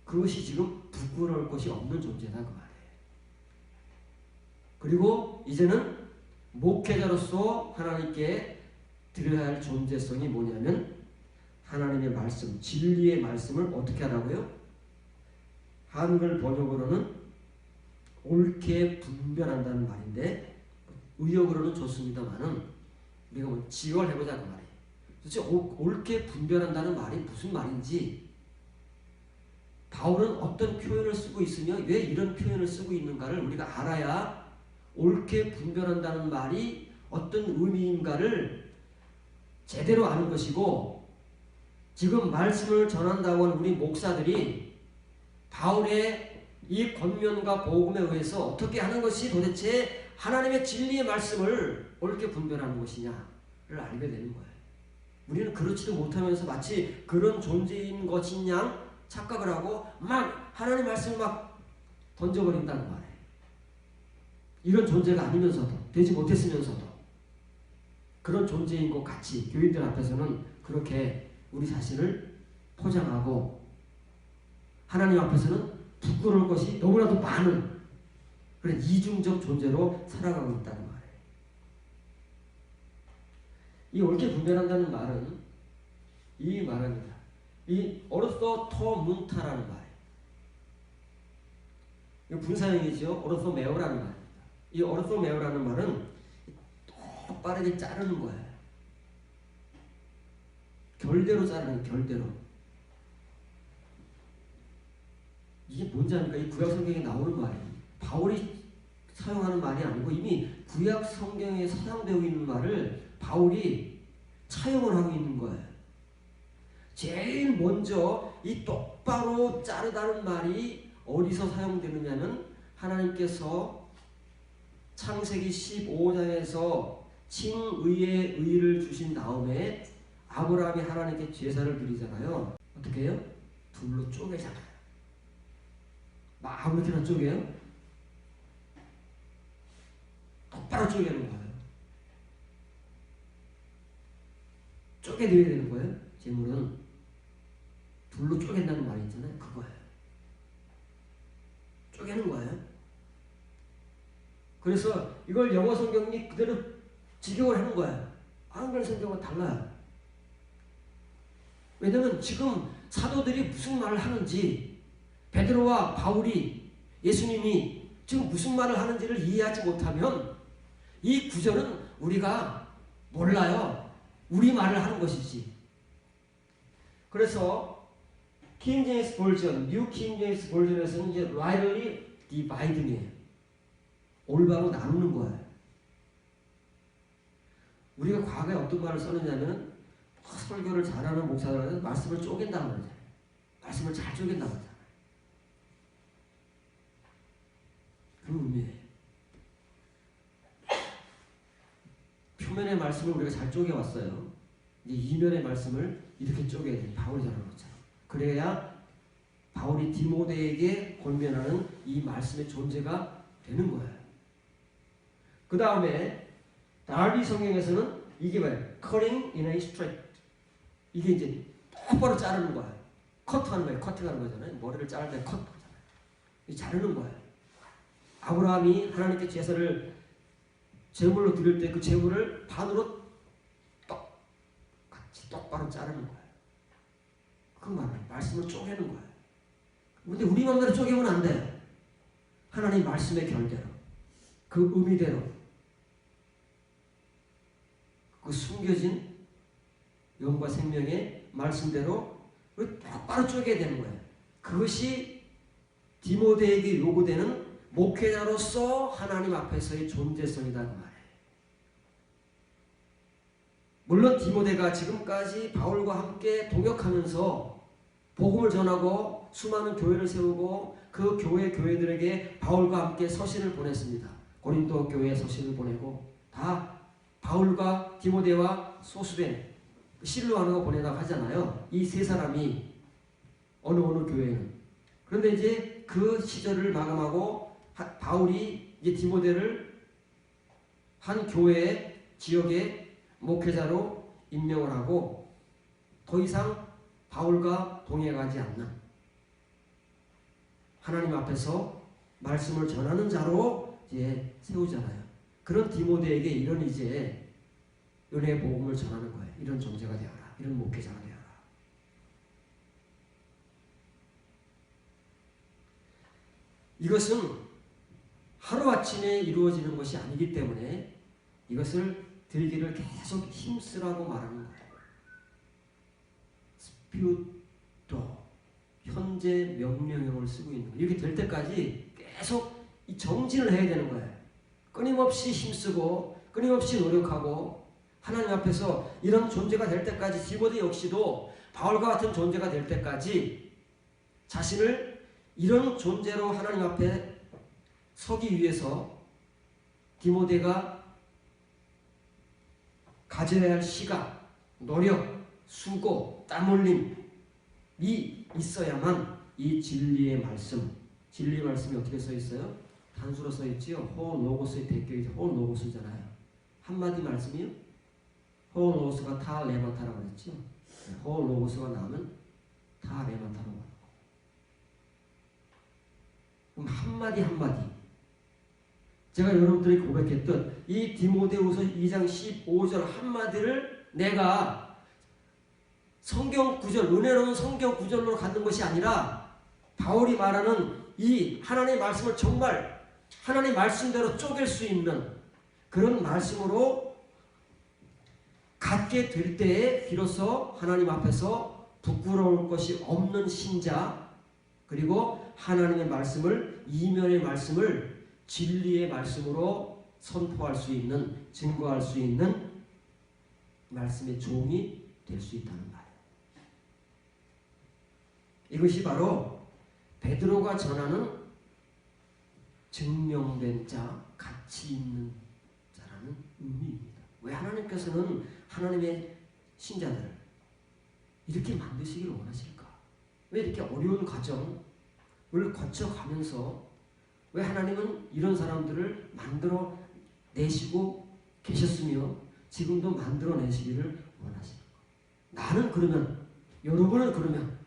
그것이 지금 부끄러울 것이 없는 존재다 그 말이에요. 그리고 이제는 목회자로서 하나님께 드려야 할 존재성이 뭐냐면 하나님의 말씀, 진리의 말씀을 어떻게 하라고요? 한글 번역으로는 옳게 분별한다는 말인데 의역으로는 좋습니다만은 우리가 뭐 지원해보자 그 말이에요. 도대체 옳게 분별한다는 말이 무슨 말인지 바울은 어떤 표현을 쓰고 있으며 왜 이런 표현을 쓰고 있는가를 우리가 알아야 옳게 분별한다는 말이 어떤 의미인가를 제대로 아는 것이고, 지금 말씀을 전한다고 하는 우리 목사들이 바울의 이 권면과 복음에 의해서 어떻게 하는 것이 도대체 하나님의 진리의 말씀을 옳게 분별하는 것이냐를 알게 되는 거예요. 우리는 그렇지도 못하면서 마치 그런 존재인 것인 양 착각을 하고 막 하나님 말씀을 막 던져버린다는 말이에요. 이런 존재가 아니면서도, 되지 못했으면서도 그런 존재인 것 같이 교인들 앞에서는 그렇게 우리 자신을 포장하고, 하나님 앞에서는 부끄러울 것이 너무나도 많은 그런 이중적 존재로 살아가고 있다는 말이에요. 이 옳게 분별한다는 말은 이 말입니다. 이 오르소 토 문타라는 말. 이 분사형이죠. 오르소 메오라는 말입니다. 이 오르소 메오라는 말은 똑바르게 자르는 거예요. 결대로 자르는, 결대로. 이게 뭔지 아닙니까? 이 구약 성경에 나오는 말이에요. 바울이 사용하는 말이 아니고 이미 구약 성경에 사용되어 있는 말을 바울이 차용을 하고 있는 거예요. 제일 먼저 이 똑바로 자르다는 말이 어디서 사용되느냐는 하나님께서 창세기 15장에서 칭의의 의를 주신 다음에 아브라함이 하나님께 제사를 드리잖아요. 어떻게 해요? 둘로 쪼개잖아요. 막 아무렇게나 쪼개요? 똑바로 쪼개는 거예요. 쪼개드려야 되는 거예요. 재물은 둘로 쪼갠다는 말이 있잖아요. 그거예요. 쪼개는 거예요. 그래서 이걸 영어 성경이 그대로 직역을 하는 거예요. 한글 성경은 달라요. 왜냐면 지금 사도들이 무슨 말을 하는지, 베드로와 바울이, 예수님이 지금 무슨 말을 하는지를 이해하지 못하면 이 구절은 우리가 몰라요. 우리 말을 하는 것이지. 그래서 킹 제임스 버전, 뉴 킹 제임스 버전에서는 이제 rightly dividing이에요. 올바로 나누는 거예요. 우리가 과거에 어떤 말을 썼느냐면 설교를 잘하는 목사들은 말씀을 쪼갠다고 그러잖아요. 말씀을 잘 쪼갠다고 그러잖아요. 그 의미예요. 표면의 말씀을 우리가 잘 쪼개왔어요. 이제 이면의 말씀을 이렇게 쪼개야 돼요. 바울이 잘하는 것처럼. 그래야 바울이 디모데에게 권면하는 이 말씀의 존재가 되는 거예요. 그 다음에 달비 성경에서는 이게 뭐예요? cutting in a straight. 이게 이제 똑바로 자르는 거예요. 커트하는 거예요. 커팅하는 거잖아요. 머리를 자를 때 커트하잖아요. 자르는 거예요. 아브라함이 하나님께 제사를 제물로 드릴 때 그 제물을 반으로 똑같이 똑바로 자르는 거예요. 그 말씀을 쪼개는 거예요. 근데 우리 마음대로 쪼개면 안 돼요. 하나님 말씀의 결대로, 그 의미대로, 그 숨겨진 영과 생명의 말씀대로 똑바로 쪼개야 되는 거예요. 그것이 디모데에게 요구되는 목회자로서 하나님 앞에서의 존재성이다 그 말이에요. 물론 디모데가 지금까지 바울과 함께 동역하면서 복음을 전하고 수많은 교회를 세우고 그 교회들에게 바울과 함께 서신을 보냈습니다. 고린도 교회에 서신을 보내고 다 바울과 디모데와 소수된 실로아노가 보내다고 하잖아요. 이 세 사람이 어느 교회는. 그런데 이제 그 시절을 마감하고 바울이 이제 디모데를 한 교회 지역의 목회자로 임명을 하고 더 이상 바울과 동행하지 않는 하나님 앞에서 말씀을 전하는 자로 이제 세우잖아요. 그런 디모데에게 이런 이제 은혜의 복음을 전하는 거예요. 이런 존재가 되어라. 이런 목회자가 되어라. 이것은 하루아침에 이루어지는 것이 아니기 때문에 이것을 들기를 계속 힘쓰라고 말하는 거예요. 스피릿도 현재 명령형을 쓰고 있는 거예요. 이렇게 될 때까지 계속 이 정진을 해야 되는 거예요. 끊임없이 힘쓰고 끊임없이 노력하고 하나님 앞에서 이런 존재가 될 때까지 디모데 역시도 바울과 같은 존재가 될 때까지 자신을 이런 존재로 하나님 앞에 서기 위해서 디모데가 가져야 할 시간, 노력, 수고, 땀 흘림이 있어야만 이 진리의 말씀, 진리의 말씀이 어떻게 써 있어요? 단수로 써 있지요. 호 로고스의 대격이죠. 호 로고스잖아요. 한마디 말씀이요. 호 로고스가 타 레마타라고 그랬죠. 호 로고스가 나오면 타 레마타라고 하는 거. 그럼 한마디 한마디. 제가 여러분들이 고백했던 이 디모데후서 2장 15절 한마디를 내가 성경 구절, 은혜로운 성경 구절로 갖는 것이 아니라 바울이 말하는 이 하나님의 말씀을 정말 하나님의 말씀대로 쪼갤 수 있는 그런 말씀으로 갖게 될 때에 비로소 하나님 앞에서 부끄러울 것이 없는 신자, 그리고 하나님의 말씀을, 이면의 말씀을 진리의 말씀으로 선포할 수 있는, 증거할 수 있는 말씀의 종이 될 수 있다는 말이에요. 이것이 바로 베드로가 전하는 증명된 자, 가치 있는 자라는 의미입니다. 왜 하나님께서는 하나님의 신자들을 이렇게 만드시기를 원하실까? 왜 이렇게 어려운 과정을 거쳐가면서 왜 하나님은 이런 사람들을 만들어 내시고 계셨으며 지금도 만들어 내시기를 원하십니까? 나는 그러면, 여러분은 그러면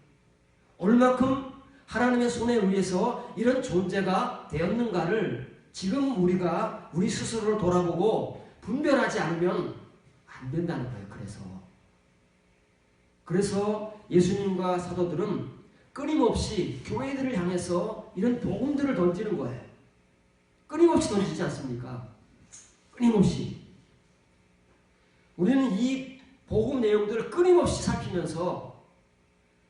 얼마큼 하나님의 손에 의해서 이런 존재가 되었는가를 지금 우리가 우리 스스로를 돌아보고 분별하지 않으면 안 된다는 거예요. 그래서 예수님과 사도들은 끊임없이 교회들을 향해서 이런 복음들을 던지는 거예요. 끊임없이 던지지 않습니까? 끊임없이. 우리는 이 복음 내용들을 끊임없이 살피면서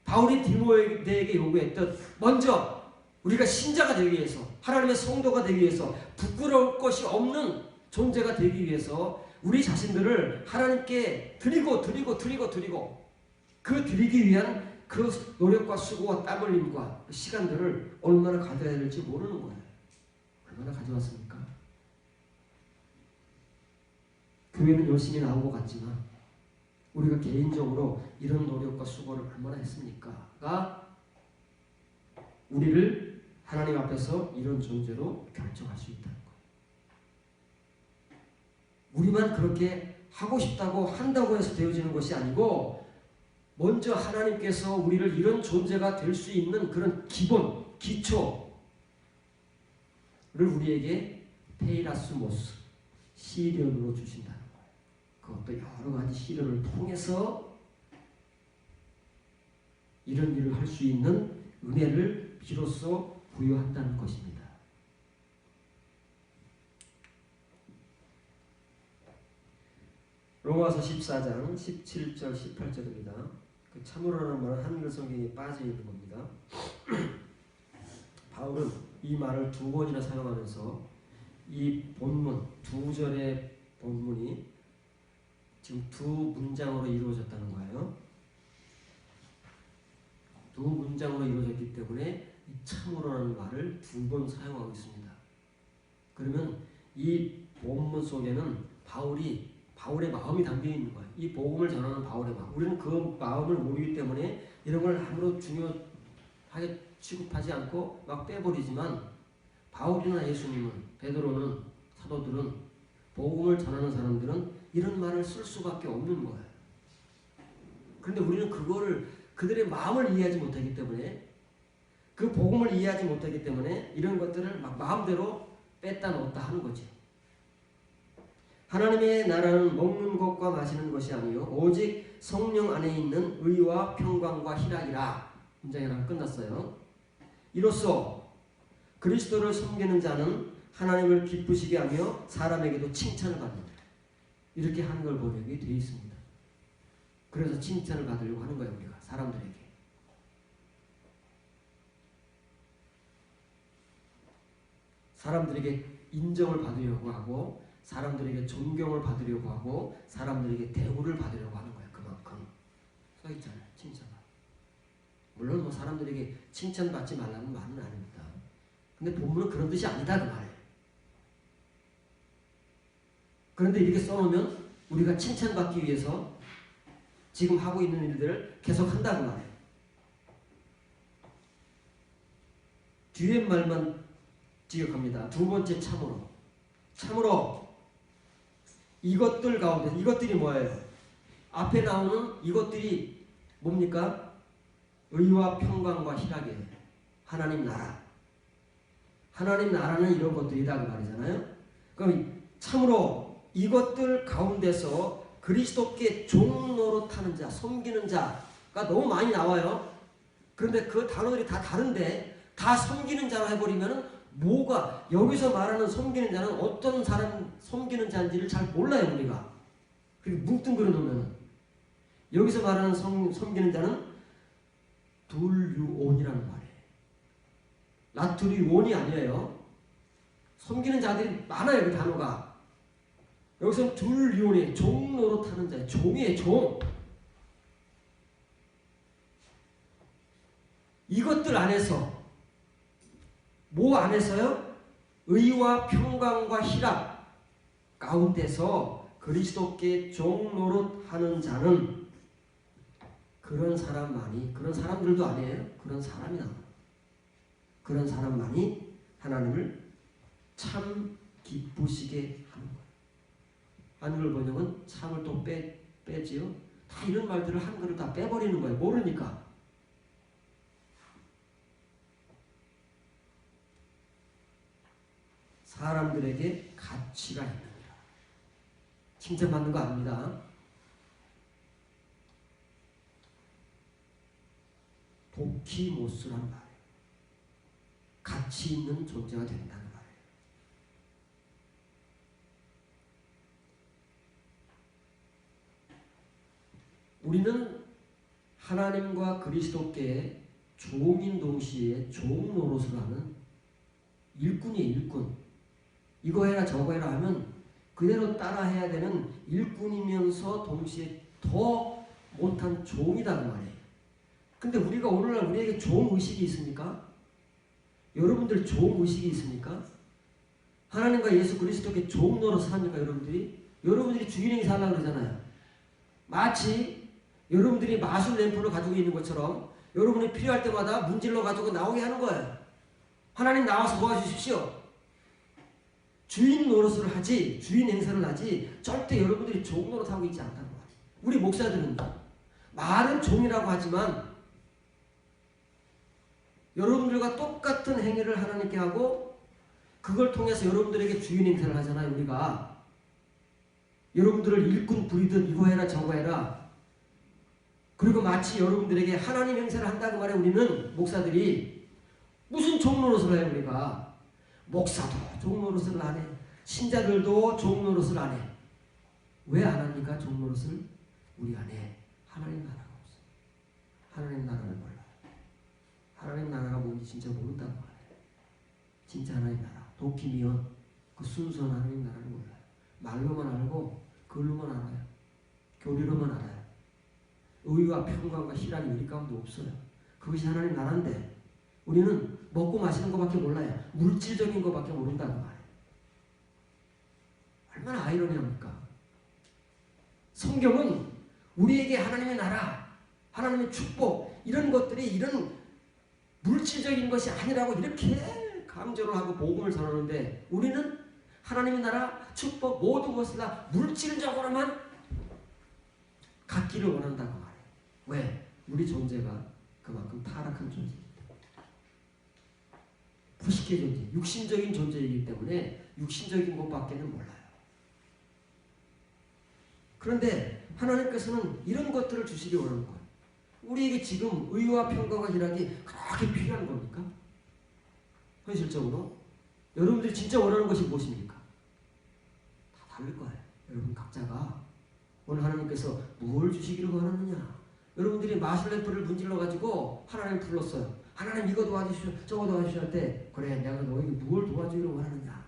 바울이 디모데에게 요구했던, 먼저 우리가 신자가 되기 위해서, 하나님의 성도가 되기 위해서, 부끄러울 것이 없는 존재가 되기 위해서 우리 자신들을 하나님께 드리고 그 드리기 위한 그 노력과 수고와 땀 흘림과 시간들을 얼마나 가져야 될지 모르는 거예요. 얼마나 가져왔습니까? 교회는 열심히 나온 것 같지만 우리가 개인적으로 이런 노력과 수고를 얼마나 했습니까?가 우리를 하나님 앞에서 이런 존재로 결정할 수 있다는 거예요. 우리만 그렇게 하고 싶다고 한다고 해서 되어지는 것이 아니고 먼저 하나님께서 우리를 이런 존재가 될 수 있는 그런 기본, 기초를 우리에게 페이라스모스, 시련으로 주신다는 거예요. 그것도 여러 가지 시련을 통해서 이런 일을 할 수 있는 은혜를 비로소 부여한다는 것입니다. 로마서 14장 17절 18절입니다. 그 참으로라는 말은 한글 성경에 빠져 있는 겁니다. 바울은 이 말을 두 번이나 사용하면서 이 본문, 두 절의 본문이 지금 두 문장으로 이루어졌다는 거예요. 두 문장으로 이루어졌기 때문에 이 참으로라는 말을 두 번 사용하고 있습니다. 그러면 이 본문 속에는 바울의 마음이 담겨 있는 거예요. 이 복음을 전하는 바울의 마음. 우리는 그 마음을 모르기 때문에 이런 걸 아무런 중요하게 취급하지 않고 막 빼버리지만 바울이나 예수님은, 베드로는, 사도들은, 복음을 전하는 사람들은 이런 말을 쓸 수밖에 없는 거예요. 그런데 우리는 그들의 마음을 이해하지 못하기 때문에, 그 복음을 이해하지 못하기 때문에 이런 것들을 막 마음대로 뺐다 넣었다 하는 거지. 하나님의 나라는 먹는 것과 마시는 것이 아니요 오직 성령 안에 있는 의와 평강과 희락이라. 문장이 하나 끝났어요. 이로써 그리스도를 섬기는 자는 하나님을 기쁘시게 하며 사람에게도 칭찬을 받는다. 이렇게 한글 번역이 되어 있습니다. 그래서 칭찬을 받으려고 하는 거예요. 우리가 사람들에게. 사람들에게 인정을 받으려고 하고 사람들에게 존경을 받으려고 하고 사람들에게 대우를 받으려고 하는 거예요. 그만큼 써 있잖아요. 칭찬받. 물론 뭐 사람들에게 칭찬받지 말라는 말은 아닙니다. 근데 본문은 그런 뜻이 아니다 그 말이에요. 그런데 이렇게 써놓으면 우리가 칭찬받기 위해서 지금 하고 있는 일들을 계속 한다고 말해요. 뒤에 말만 지적합니다. 두 번째 참으로. 참으로 이것들 가운데 이것들이 뭐예요? 앞에 나오는 이것들이 뭡니까? 의와 평강과 희락이에요. 하나님 나라. 하나님 나라는 이런 것들이다 그 말이잖아요. 그럼 참으로 이것들 가운데서 그리스도께 종 노릇하는 자, 섬기는 자가 너무 많이 나와요. 그런데 그 단어들이 다 다른데 다 섬기는 자로 해버리면 뭐가 여기서 말하는 섬기는 자는 어떤 사람 섬기는 자인지를 잘 몰라요 우리가. 그리고 뭉뚱그려 놓으면 여기서 말하는 섬기는 자는 둘유온이라는 말이에요. 라투리온이 아니에요. 섬기는 자들이 많아요 그 단어가. 여기서는 둘유온이 종 노릇하는 자예요. 종이에요 종. 이것들 안에서 뭐 안에서요? 의와 평강과 희락 가운데서 그리스도께 종 노릇하는 자는 그런 사람만이 그런 사람들도 아니에요. 그런 사람이 나와요. 그런 사람만이 하나님을 참 기쁘시게 하는 거예요. 한글 번역은 참을 또 빼지요. 다 이런 말들을 한글을 다 빼버리는 거예요. 모르니까. 사람들에게 가치가 있느니라. 칭찬받는 거 아닙니다. 도키모스란 말이에요. 가치 있는 존재가 된다는 말이에요. 우리는 하나님과 그리스도께 종인 동시에 종 노릇을 하는 일꾼이에요. 일꾼. 이거 해라 저거 해라 하면 그대로 따라 해야 되는 일꾼이면서 동시에 더 못한 종이다 그 말이에요. 근데 우리가 오늘날 우리에게 종의식이 있습니까? 여러분들 종의식이 있습니까? 하나님과 예수 그리스도께 종 노릇을 합니까 여러분들이? 여러분들이 주인 행사 하려고 그러잖아요. 마치 여러분들이 마술 램프를 가지고 있는 것처럼 여러분이 필요할 때마다 문질러 가지고 나오게 하는 거예요. 하나님 나와서 도와주십시오. 주인 노릇을 하지 주인 행사를 하지 절대 여러분들이 종 노릇하고 있지 않다는 거예요. 우리 목사들은 말은 종이라고 하지만 여러분들과 똑같은 행위를 하나님께 하고 그걸 통해서 여러분들에게 주인 행사를 하잖아요. 우리가 여러분들을 일꾼 부리듯 이거 해라 저거 해라. 그리고 마치 여러분들에게 하나님 행사를 한다고 말해. 우리는 목사들이 무슨 종 노릇을 해요. 우리가 목사도 종 노릇을 안 해. 신자들도 종 노릇을 안 해. 왜 안 합니까? 종 노릇을? 우리 안에 하나님 나라가 없어요. 하나님 나라를 몰라요. 하나님 나라가 뭔지 진짜 모른다는 거예요. 진짜 하나님 나라. 도키미온 그 순수한 하나님 나라를 몰라요. 말로만 알고 글로만 알아요. 교리로만 알아요. 의와 평강과 희락이 우리 가운데 없어요. 그것이 하나님 나라인데 우리는 먹고 마시는 것밖에 몰라요. 물질적인 것밖에 모른다는 말이에요. 얼마나 아이러니합니까? 성경은 우리에게 하나님의 나라, 하나님의 축복 이런 것들이 이런 물질적인 것이 아니라고 이렇게 강조를 하고 복음을 전하는데 우리는 하나님의 나라, 축복 모든 것을 다 물질적으로만 갖기를 원한다고 말해요. 왜? 우리 존재가 그만큼 타락한 존재입니다. 부식의 존재, 육신적인 존재이기 때문에 육신적인 것밖에는 몰라요. 그런데 하나님께서는 이런 것들을 주시기 원하는 거예요. 우리에게 지금 의와 평강과 희락이 그렇게 필요한 겁니까? 현실적으로 여러분들이 진짜 원하는 것이 무엇입니까? 다 다를 거예요. 여러분 각자가 오늘 하나님께서 뭘 주시기를 원하느냐? 여러분들이 마술 램프를 문질러 가지고 하나님 불렀어요. 하나님 이거 도와주시오, 저거 도와주시오 할 때, 그래, 내가 너에게 뭘 도와주기를 원하느냐.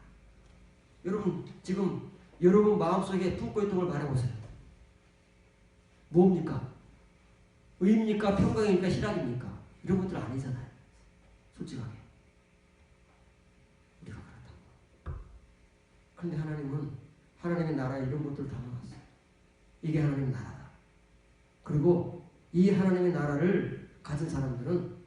여러분, 지금 여러분 마음속에 품고 있던 걸 말해보세요. 뭡니까? 의입니까? 평강입니까? 희락입니까? 이런 것들 아니잖아요. 솔직하게. 우리가 그렇다. 그런데 하나님은 하나님의 나라에 이런 것들을 담아놨어요. 이게 하나님의 나라다. 그리고 이 하나님의 나라를 가진 사람들은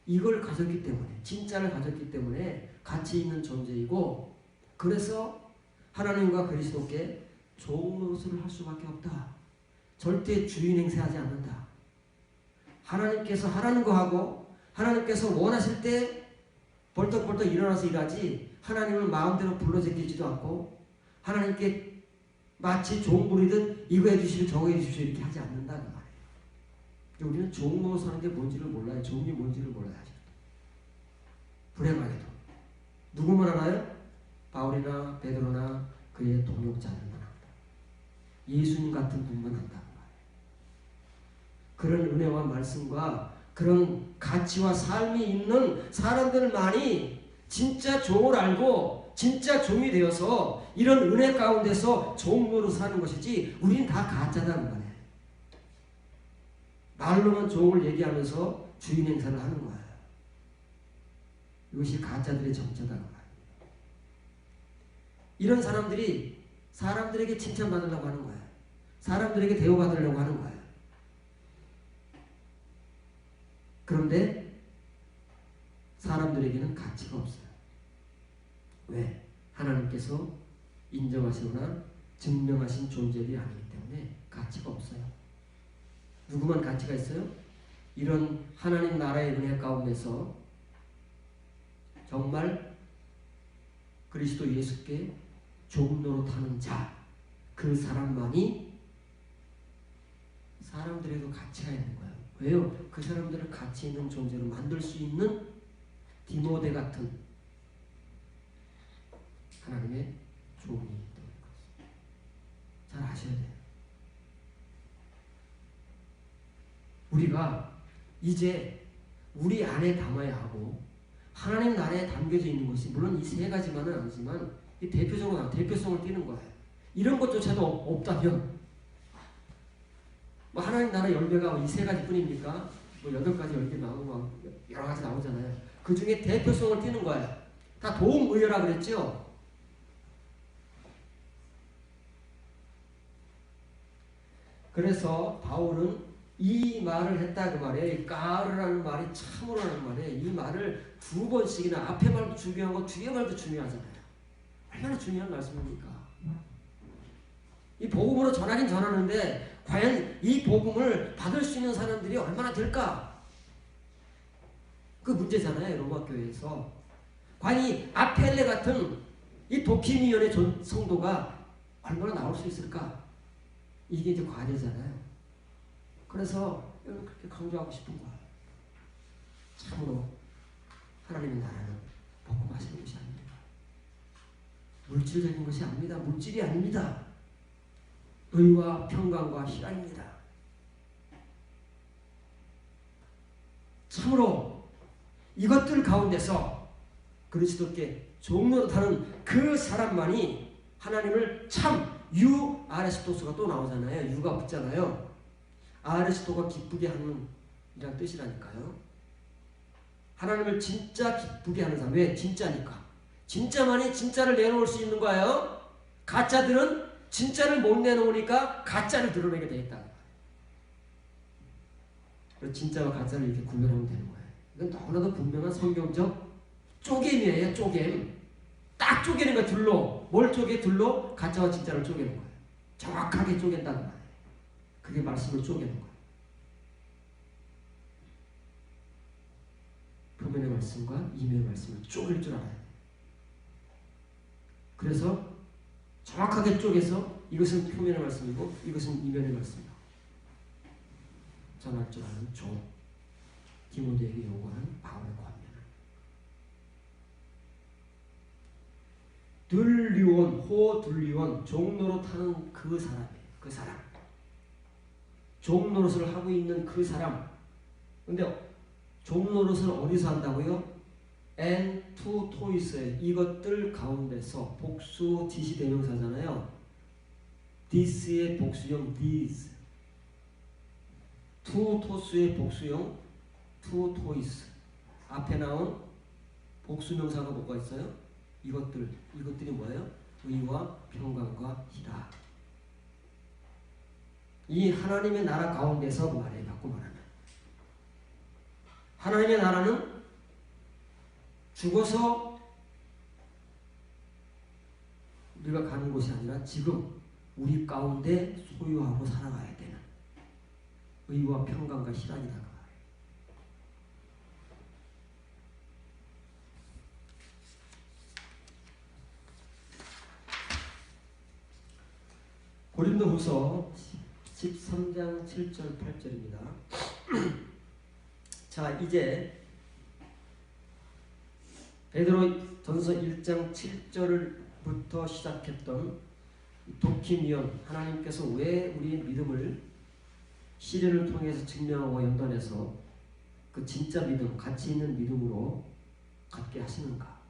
이걸 가졌기 때문에, 진짜를 가졌기 때문에 가치 있는 존재이고, 그래서 하나님과 그리스도께 종 노릇을 할 수밖에 없다. 절대 주인 행세하지 않는다. 하나님께서 하라는 거 하고 하나님께서 원하실 때 벌떡벌떡 일어나서 일하지, 하나님을 마음대로 불러 제끼지도 않고 하나님께 마치 종 부리듯 이거 해주시오 저거 해주시오 이렇게 하지 않는다는 말이에요. 우리는 종 노릇 하는 게 뭔지를 몰라요. 종이 뭔지를 몰라야죠. 불행하게도 누구만 알아요? 바울이나 베드로나 그의 동역자들만 한다. 예수님 같은 분만 한다는 말이에요. 그런 은혜와 말씀과 그런 가치와 삶이 있는 사람들만이 진짜 종을 알고 진짜 종이 되어서 이런 은혜 가운데서 종으로 사는 것이지, 우리는 다 가짜다는 말이에요. 말로만 종을 얘기하면서 주인 행사를 하는 거예요. 이것이 가짜들의 정체다는 말이에요. 이런 사람들이 사람들에게 칭찬받으려고 하는 거예요. 사람들에게 대우받으려고 하는 거예요. 그런데 사람들에게는 가치가 없어요. 왜? 하나님께서 인정하시거나 증명하신 존재들이 아니기 때문에 가치가 없어요. 누구만 가치가 있어요? 이런 하나님 나라의 은혜 가운데서 정말 그리스도 예수께 종노릇하는 자, 그 사람만이 사람들에게도 가치가 있는 거예요. 왜요? 그 사람들을 가치 있는 존재로 만들 수 있는 디모데 같은 하나님의 종이 있다는 것을 잘 아셔야 돼요. 우리가 이제 우리 안에 담아야 하고 하나님 나라에 담겨져 있는 것이, 물론 이 세 가지만은 아니지만 이 대표적으로 대표성을 띠는 거예요. 이런 것조차도 없다면 뭐 하나님 나라 열매가 이 세 가지 뿐입니까? 뭐 8가지, 10개 나오고 여러 가지 나오잖아요. 그 중에 대표성을 띠는 거예요. 다 도움의여라 그랬죠? 그래서 바울은 이 말을 했다 그 말이에요. 이 까르라는 말이 참으로라는 말이에요. 이 말을 2번씩이나, 앞에 말도 중요하고 뒤에 말도 중요하잖아요. 얼마나 중요한 말씀입니까? 이 복음으로 전하긴 전하는데 과연 이 복음을 받을 수 있는 사람들이 얼마나 될까? 그 문제잖아요. 로마 교회에서. 과연 이 아펠레 같은 이 도키미온의 성도가 얼마나 나올 수 있을까? 이게 이제 과제잖아요. 그래서 여러분 그렇게 강조하고 싶은 거예요. 참으로 하나님의 나라는 먹고 마시는 것이 아닙니다. 물질적인 것이 아닙니다. 물질이 아닙니다. 의와 평강과 희락입니다. 참으로 이것들 가운데서 그리스도께 종노릇하는 그 사람만이 하나님을 참 유아레스토스가 또 나오잖아요. 유가 붙잖아요. 아레스토가 기쁘게 하는 이란 뜻이라니까요. 하나님을 진짜 기쁘게 하는 사람. 왜? 진짜니까. 진짜만이 진짜를 내놓을 수 있는 거예요. 가짜들은 진짜를 못 내놓으니까 가짜를 드러내게 돼 있다. 진짜와 가짜를 이렇게 구별하면 되는 거예요. 이건 너무나도 분명한 성경적 쪼개미예요. 쪼개미. 딱 쪼개는 거예요. 둘로. 뭘 쪼개? 둘로 가짜와 진짜를 쪼개는 거예요. 정확하게 쪼갠다는 말이에요. 그게 말씀을 쪼개는 거예요. 표면의 말씀과 이면의 말씀을 쪼갤 줄 알아야 돼요. 그래서 정확하게 쪼개서 이것은 표면의 말씀이고 이것은 이면의 말씀이고 전할 줄 아는 종, 디모데에게 요구하는 바울의 권면. 들리온, 호들리온, 종노릇하는 그 사람이에요. 그 사람. 종노릇을 하고 있는 그 사람. 근데 종노릇을 어디서 한다고요? and to toys, 이것들 가운데서. 복수 지시 대명사잖아요. this의 복수형 these, to tos의 복수형 to toys. 앞에 나온 복수명사가 뭐가 있어요? 이것들이 뭐예요? 의와 평강과 희락. 이 하나님의 나라 가운데서 말해요. 바꿔 말하면 하나님의 나라는 죽어서 우리가 가는 곳이 아니라 지금 우리 가운데 소유하고 살아가야 되는 의와 평강과 희락이다. 고린도후서 13장 7절 8절입니다. 자, 이제 베드로전서 1장 7절부터 시작했던 도키미온, 하나님께서 왜 우리의 믿음을 시련을 통해서 증명하고 연단해서 그 진짜 믿음, 가치 있는 믿음으로 갖게 하시는가?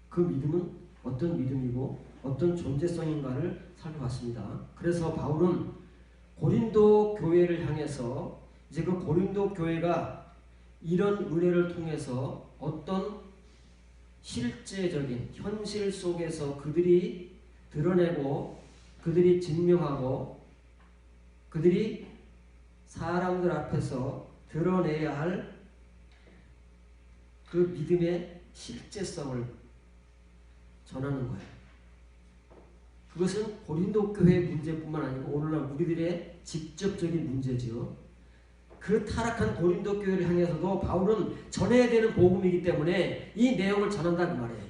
그 믿음은 어떤 믿음이고 어떤 존재성인가를 살펴봤습니다. 그래서 바울은 고린도 교회를 향해서 이제 그 고린도 교회가 이런 은혜를 통해서 어떤 실제적인 현실 속에서 그들이 드러내고 그들이 증명하고 그들이 사람들 앞에서 드러내야 할 그 믿음의 실제성을 전하는 거예요. 그것은 고린도 교회의 문제뿐만 아니고 오늘날 우리들의 직접적인 문제지요. 그 타락한 고린도 교회를 향해서도 바울은 전해야 되는 복음이기 때문에 이 내용을 전한다 그 말이에요.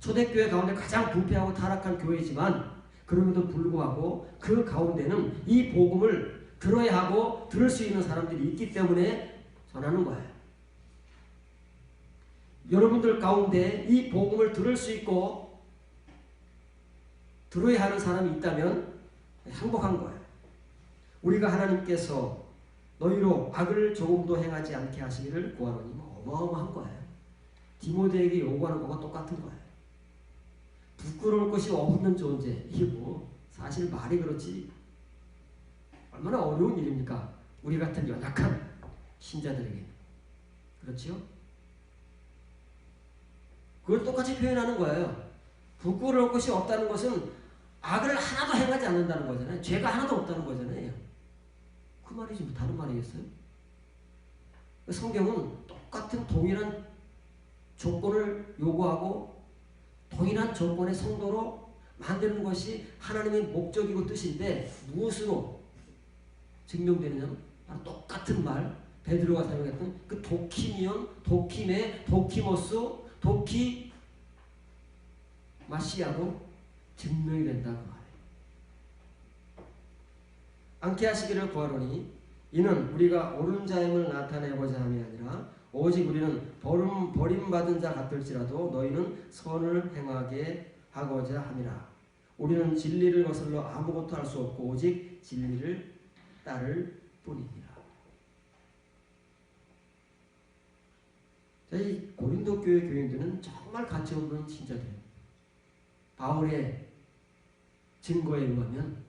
초대교회 가운데 가장 부패하고 타락한 교회지만 그럼에도 불구하고 그 가운데는 이 복음을 들어야 하고 들을 수 있는 사람들이 있기 때문에 전하는 거예요. 여러분들 가운데 이 복음을 들을 수 있고 들어야 하는 사람이 있다면 행복한 거예요. 우리가 하나님께서 너희로 악을 조금도 행하지 않게 하시기를 구하노니 어마어마한 거예요. 디모데에게 요구하는 것과 똑같은 거예요. 부끄러울 것이 없는 존재. 이게 뭐 사실 말이 그렇지 얼마나 어려운 일입니까? 우리 같은 연약한 신자들에게. 그렇지요? 그걸 똑같이 표현하는 거예요. 부끄러울 것이 없다는 것은 악을 하나도 행하지 않는다는 거잖아요. 죄가 하나도 없다는 거잖아요. 그 말이지 뭐 다른 말이겠어요? 성경은 똑같은 동일한 조건을 요구하고 동일한 조건의 성도로 만드는 것이 하나님의 목적이고 뜻인데 무엇으로 증명되느냐면 바로 똑같은 말, 베드로가 사용했던 그 도키미온, 도키메, 도키모스, 도키 마시아로 증명이 된다 그 말이에요. 않게 하시기를 구하노니 이는 우리가 옳은 자임을 나타내고자 함이 아니라 오직 우리는 버림받은 자 같을지라도 너희는 선을 행하게 하고자 함이라. 우리는 진리를 거슬러 아무것도 할 수 없고 오직 진리를 따를 뿐이니라. 이 고린도 교회 교인들은 정말 가치 없는 신자들. 바울의 증거에 의하면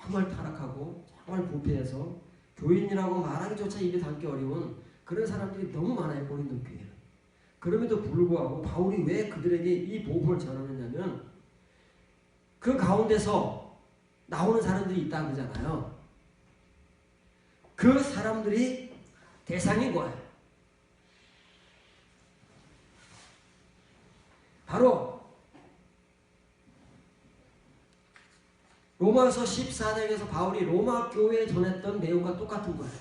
정말 타락하고 정말 부패해서 교인이라고 말하기조차 입에 담기 어려운 그런 사람들이 너무 많아요. 고린도 교회는. 그럼에도 불구하고 바울이 왜 그들에게 이 복음을 전하느냐면 그 가운데서 나오는 사람들이 있다는 거잖아요. 그 사람들이 대상인 거예요. 바로 로마서 14장에서 바울이 로마 교회에 전했던 내용과 똑같은 거예요.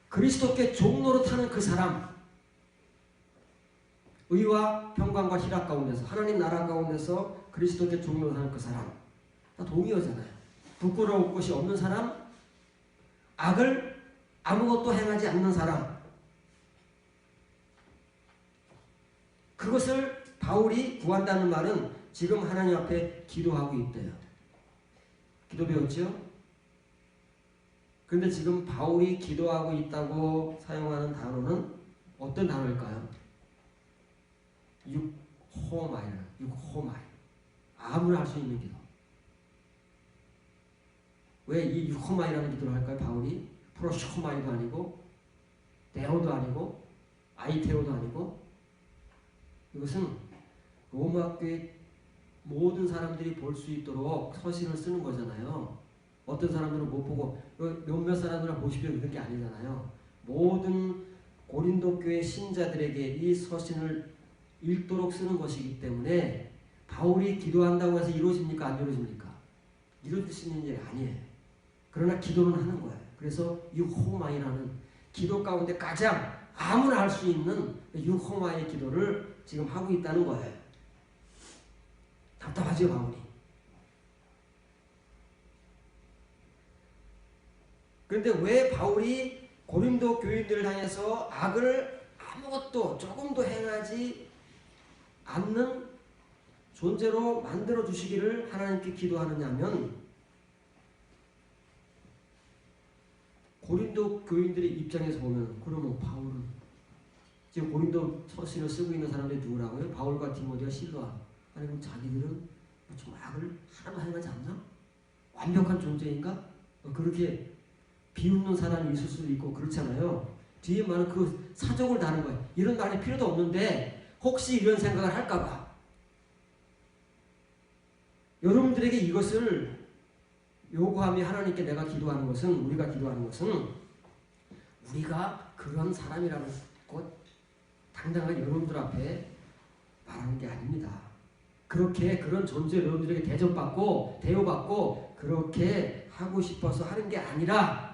그리스도께 종노릇하는 그 사람, 의와 평강과 희락 가운데서 하나님 나라 가운데서 그리스도께 종노릇하는 그 사람 다 동의어잖아요. 부끄러울 것이 없는 사람, 악을 아무것도 행하지 않는 사람, 그것을 바울이 구한다는 말은 지금 하나님 앞에 기도하고 있대요. 기도 배웠죠? 그런데 지금 바울이 기도하고 있다고 사용하는 단어는 어떤 단어일까요? 육호마이라는, 육호마이. 아무나 할 수 있는 기도. 왜 이 육호마이라는 기도를 할까요? 바울이 프로쇼마이도 아니고 데오도 아니고 아이테오도 아니고, 이것은 로마 교회 모든 사람들이 볼 수 있도록 서신을 쓰는 거잖아요. 어떤 사람들은 못 보고 몇몇 사람들은 보십시오 그런 게 아니잖아요. 모든 고린도 교회 신자들에게 이 서신을 읽도록 쓰는 것이기 때문에 바울이 기도한다고 해서 이루어집니까? 안 이루어집니까? 이루어질 수 있는 일이 아니에요. 그러나 기도는 하는 거예요. 그래서 육호마이라는 기도 가운데 가장 아무나 할 수 있는 육호마의 기도를 지금 하고 있다는 거예요. 답답하죠, 바울이. 그런데 왜 바울이 고린도 교인들을 향해서 악을 아무것도 조금도 행하지 않는 존재로 만들어 주시기를 하나님께 기도하느냐면, 고린도 교인들의 입장에서 보면, 그러면 바울은 지금 고린도 서신을 쓰고 있는 사람들이 누구라고요? 바울과 디모데와 실로아. 아니 그럼 자기들은 좀 악을 하나도 행하지 않나? 완벽한 존재인가? 그렇게 비웃는 사람이 있을 수도 있고 그렇잖아요. 뒤에 말은 그 사족을 다는 거예요. 이런 말이 필요도 없는데 혹시 이런 생각을 할까봐. 여러분들에게 이것을 요구하며 하나님께 내가 기도하는 것은, 우리가 기도하는 것은, 우리가 그런 사람이라는 것 당당하게 여러분들 앞에 말하는 게 아닙니다. 그렇게 그런 존재 여러분들에게 대접받고 대우받고 그렇게 하고 싶어서 하는 게 아니라,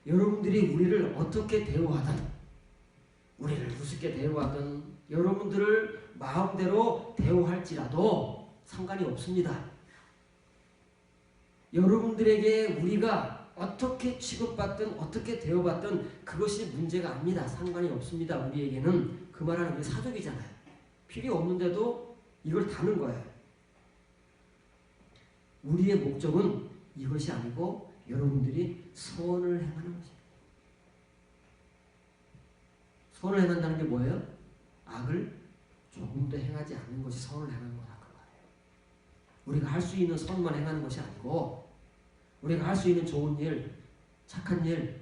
여러분들이 우리를 어떻게 대우하든, 우리를 우습게 대우하든, 여러분들을 마음대로 대우할지라도 상관이 없습니다. 여러분들에게 우리가 어떻게 취급받든 어떻게 대우받든 그것이 문제가 아닙니다. 상관이 없습니다. 우리에게는. 그 말하는 게 사족이잖아요. 필요 없는데도 이걸 다는 거예요. 우리의 목적은 이것이 아니고 여러분들이 선을 행하는 것입니다. 선을 행한다는 게 뭐예요? 악을 조금도 행하지 않는 것이 선을 행하는 거다. 그 말이에요. 우리가 할 수 있는 선만 행하는 것이 아니고, 우리가 할 수 있는 좋은 일, 착한 일을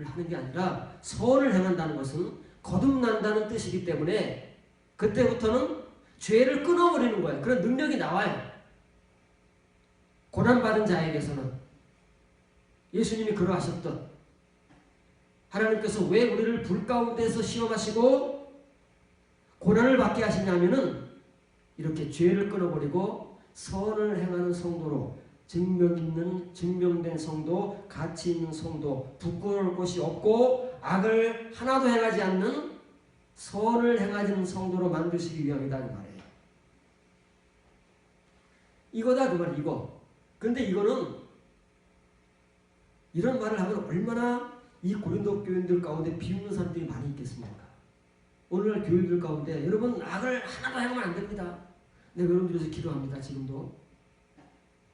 하는 게 아니라, 선을 행한다는 것은 거듭난다는 뜻이기 때문에 그때부터는 죄를 끊어버리는 거예요. 그런 능력이 나와요. 고난받은 자에게서는. 예수님이 그러하셨던, 하나님께서 왜 우리를 불 가운데서 시험하시고 고난을 받게 하시냐면은 이렇게 죄를 끊어버리고 선을 행하는 성도로, 증명된 성도, 가치 있는 성도, 부끄러울 것이 없고 악을 하나도 행하지 않는 선을 행하는 성도로 만드시기 위함이다 그 말이에요. 이거다 그 말, 이거. 근데 이거는, 이런 말을 하면 얼마나 이 고린도 교인들 가운데 비웃는 사람들이 많이 있겠습니까? 오늘날 교인들 가운데 여러분 악을 하나도 행하면 안 됩니다. 내가 여러분들 위해서 기도합니다. 지금도.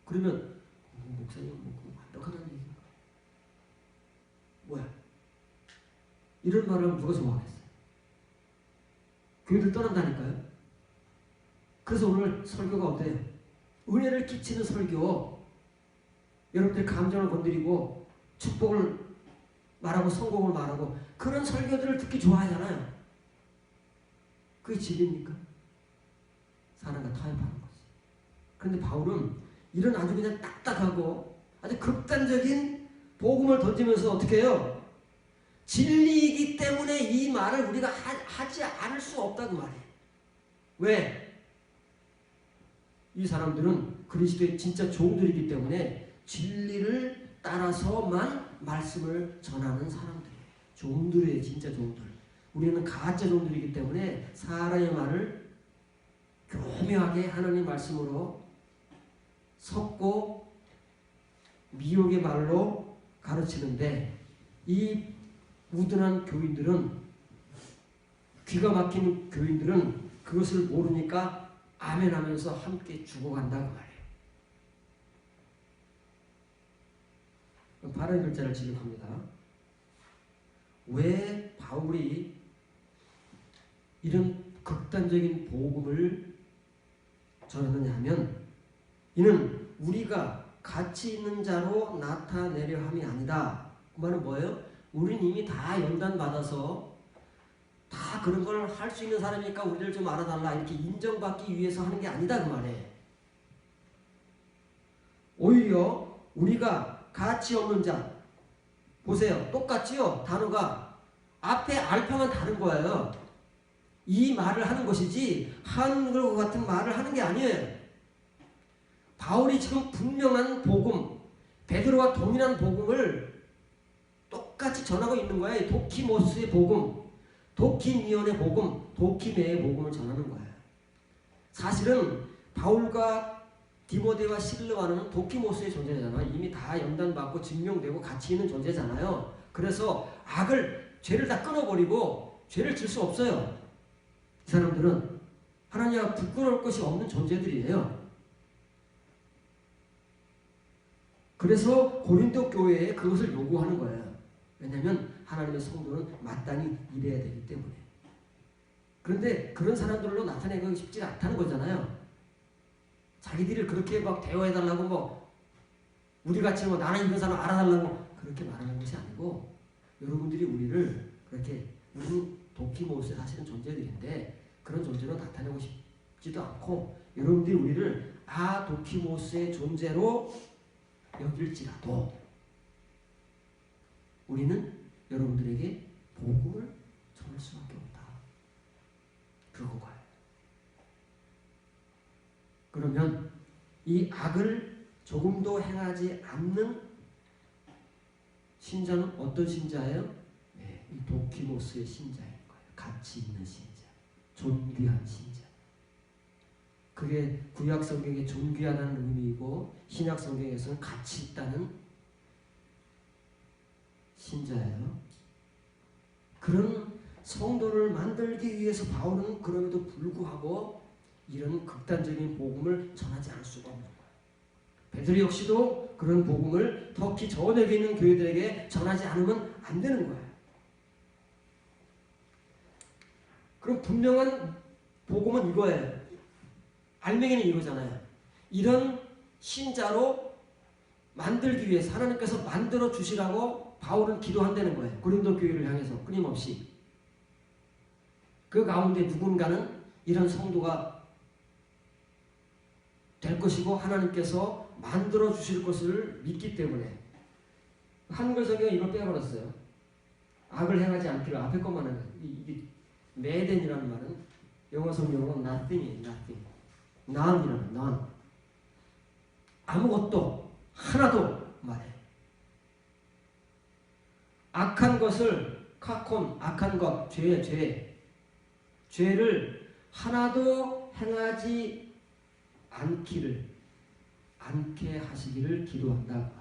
그러면 목사님 완벽하다는 얘기인가? 뭐야? 이런 말을 하면 누가 좋아하겠어요? 교인들 떠난다니까요. 그래서 오늘 설교가 어때요? 은혜를 끼치는 설교. 여러분들의 감정을 건드리고 축복을 말하고 성공을 말하고 그런 설교들을 듣기 좋아하잖아요. 그게 진리입니까? 사람과 타협하는 거지. 그런데 바울은 이런 아주 그냥 딱딱하고 아주 극단적인 복음을 던지면서 어떻게 해요? 진리이기 때문에 이 말을 우리가 하지 않을 수 없다 그 말이에요. 왜? 이 사람들은 그리스도의 진짜 종들이기 때문에 진리를 따라서만 말씀을 전하는 사람들이에요. 종들이에요. 진짜 종들. 우리는 가짜 종들이기 때문에 사람의 말을 교묘하게 하나님 말씀으로 섞고 미혹의 말로 가르치는데, 이 우둔한 교인들은, 귀가 막힌 교인들은 그것을 모르니까 아멘하면서 함께 죽어간다 그 말이에요. 파란 글자를 지급합니다. 왜 바울이 이런 극단적인 복음을 전하느냐 하면 이는 우리가 가치 있는 자로 나타내려 함이 아니다. 그 말은 뭐예요? 우리는 이미 다 연단받아서 다 그런 걸 할 수 있는 사람이니까 우리를 좀 알아달라 이렇게 인정받기 위해서 하는 게 아니다 그 말이에요. 오히려 우리가 가치 없는 자 보세요. 똑같지요? 단어가 앞에 알파만 다른 거예요. 이 말을 하는 것이지 한글과 같은 말을 하는 게 아니에요. 바울이 지금 분명한 복음, 베드로와 동일한 복음을 똑같이 전하고 있는 거예요. 도키모스의 복음, 도키미온의 복음, 도키메의 복음을 전하는 거예요. 사실은 바울과 디모데와 실로와는 도키모스의 존재잖아요. 이미 다 연단받고 증명되고 가치 있는 존재잖아요. 그래서 죄를 다 끊어버리고 죄를 질 수 없어요. 이 사람들은 하나님 앞 부끄러울 것이 없는 존재들이에요. 그래서 고린도 교회에 그것을 요구하는 거예요. 왜냐하면 하나님의 성도는 마땅히 일해야 되기 때문에. 그런데 그런 사람들로 나타내기 쉽지 않다는 거잖아요. 자기들이 그렇게 막 대화해달라고 뭐 우리같이 뭐 나는 이런 사람 알아달라고 그렇게 말하는 것이 아니고 여러분들이 우리를 그렇게 우리 도키모스에 사실은 존재들인데 그런 존재로 나타내고 싶지도 않고 여러분들이 우리를 도키모스의 존재로 여길지라도 우리는 여러분들에게 복음을 전할 수밖에 없다. 그거가요. 그러면 이 악을 조금도 행하지 않는 신자는 어떤 신자예요? 네, 이 도키모스의 신자인 거예요. 가치 있는 신자, 존귀한 신자. 그게 구약 성경의 존귀하다는 의미이고 신약 성경에서는 가치 있다는 신자예요. 그런 성도를 만들기 위해서 바울은 그럼에도 불구하고 이런 극단적인 복음을 전하지 않을 수가 없는 거예요. 베드로 역시도 그런 복음을 터키 전역에 있는 교회들에게 전하지 않으면 안 되는 거예요. 그럼 분명한 복음은 이거예요. 알맹이는 이거잖아요. 이런 신자로 만들기 위해서 하나님께서 만들어 주시라고 바울은 기도한다는 거예요. 고린도 교회를 향해서 끊임없이. 그 가운데 누군가는 이런 성도가 될 것이고 하나님께서 만들어 주실 것을 믿기 때문에 한글 성경에 이걸 빼버렸어요. 악을 행하지 않기를 앞에 것만 하는 이게 매덴이라는 말은 영어 성경은 nothing이에요. nothing. none이라는 none. 아무것도 하나도 말해. 악한 것을 카콘 악한 것 죄를 하나도 행하지 않게 하시기를 기도한다 말해.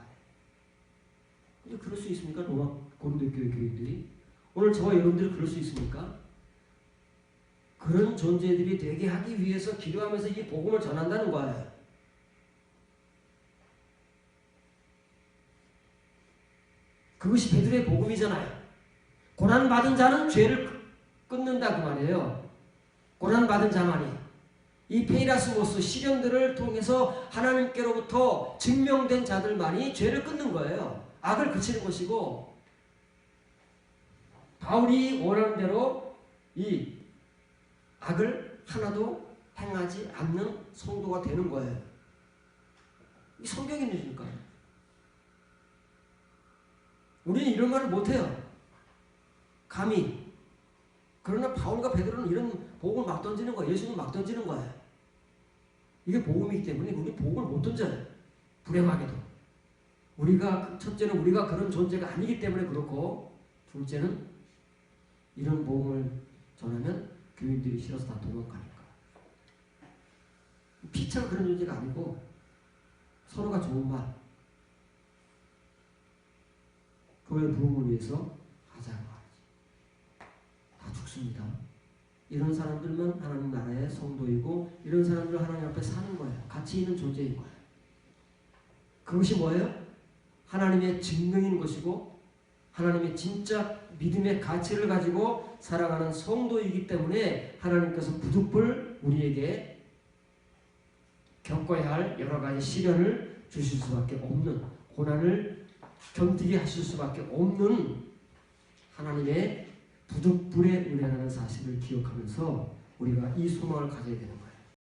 근데 그럴 수 있습니까? 로마 고린도 교회 교인들이 오늘 저와 여러분들이 그럴 수 있습니까? 그런 존재들이 되게 하기 위해서 기도하면서 이 복음을 전한다는 거예요. 그것이 베드로의 복음이잖아요. 고난받은 자는 죄를 끊는다 그 말이에요. 고난받은 자만이 이 페이라스모스 시련들을 통해서 하나님께로부터 증명된 자들만이 죄를 끊는 거예요. 악을 그치는 것이고 바울이 원하는 대로 이 악을 하나도 행하지 않는 성도가 되는 거예요. 이 성경이 있으니까. 우리는 이런 말을 못해요. 감히. 그러나 바울과 베드로는 이런 복음을 막 던지는 거예요. 예수는 막 던지는 거예요. 이게 복음이기 때문에 우리는 복음을 못 던져요. 불행하게도. 첫째는 우리가 그런 존재가 아니기 때문에 그렇고 둘째는 이런 복음을 전하면 교인들이 싫어서 다 도망가니까. 피차가 그런 존재가 아니고 서로가 좋은 말. 교회 부흥을 위해서 하자고 하지. 다 죽습니다. 이런 사람들만 하나님 나라의 성도이고 이런 사람들 하나님 앞에 사는 거예요. 가치 있는 존재인 거예요. 그것이 뭐예요? 하나님의 증명인 것이고 하나님의 진짜 믿음의 가치를 가지고 살아가는 성도이기 때문에 하나님께서 부득불 우리에게 겪어야 할 여러 가지 시련을 주실 수밖에 없는, 고난을 견디게 하실 수밖에 없는 하나님의 부득불의 은혜라는 사실을 기억하면서 우리가 이 소망을 가져야 되는 거예요.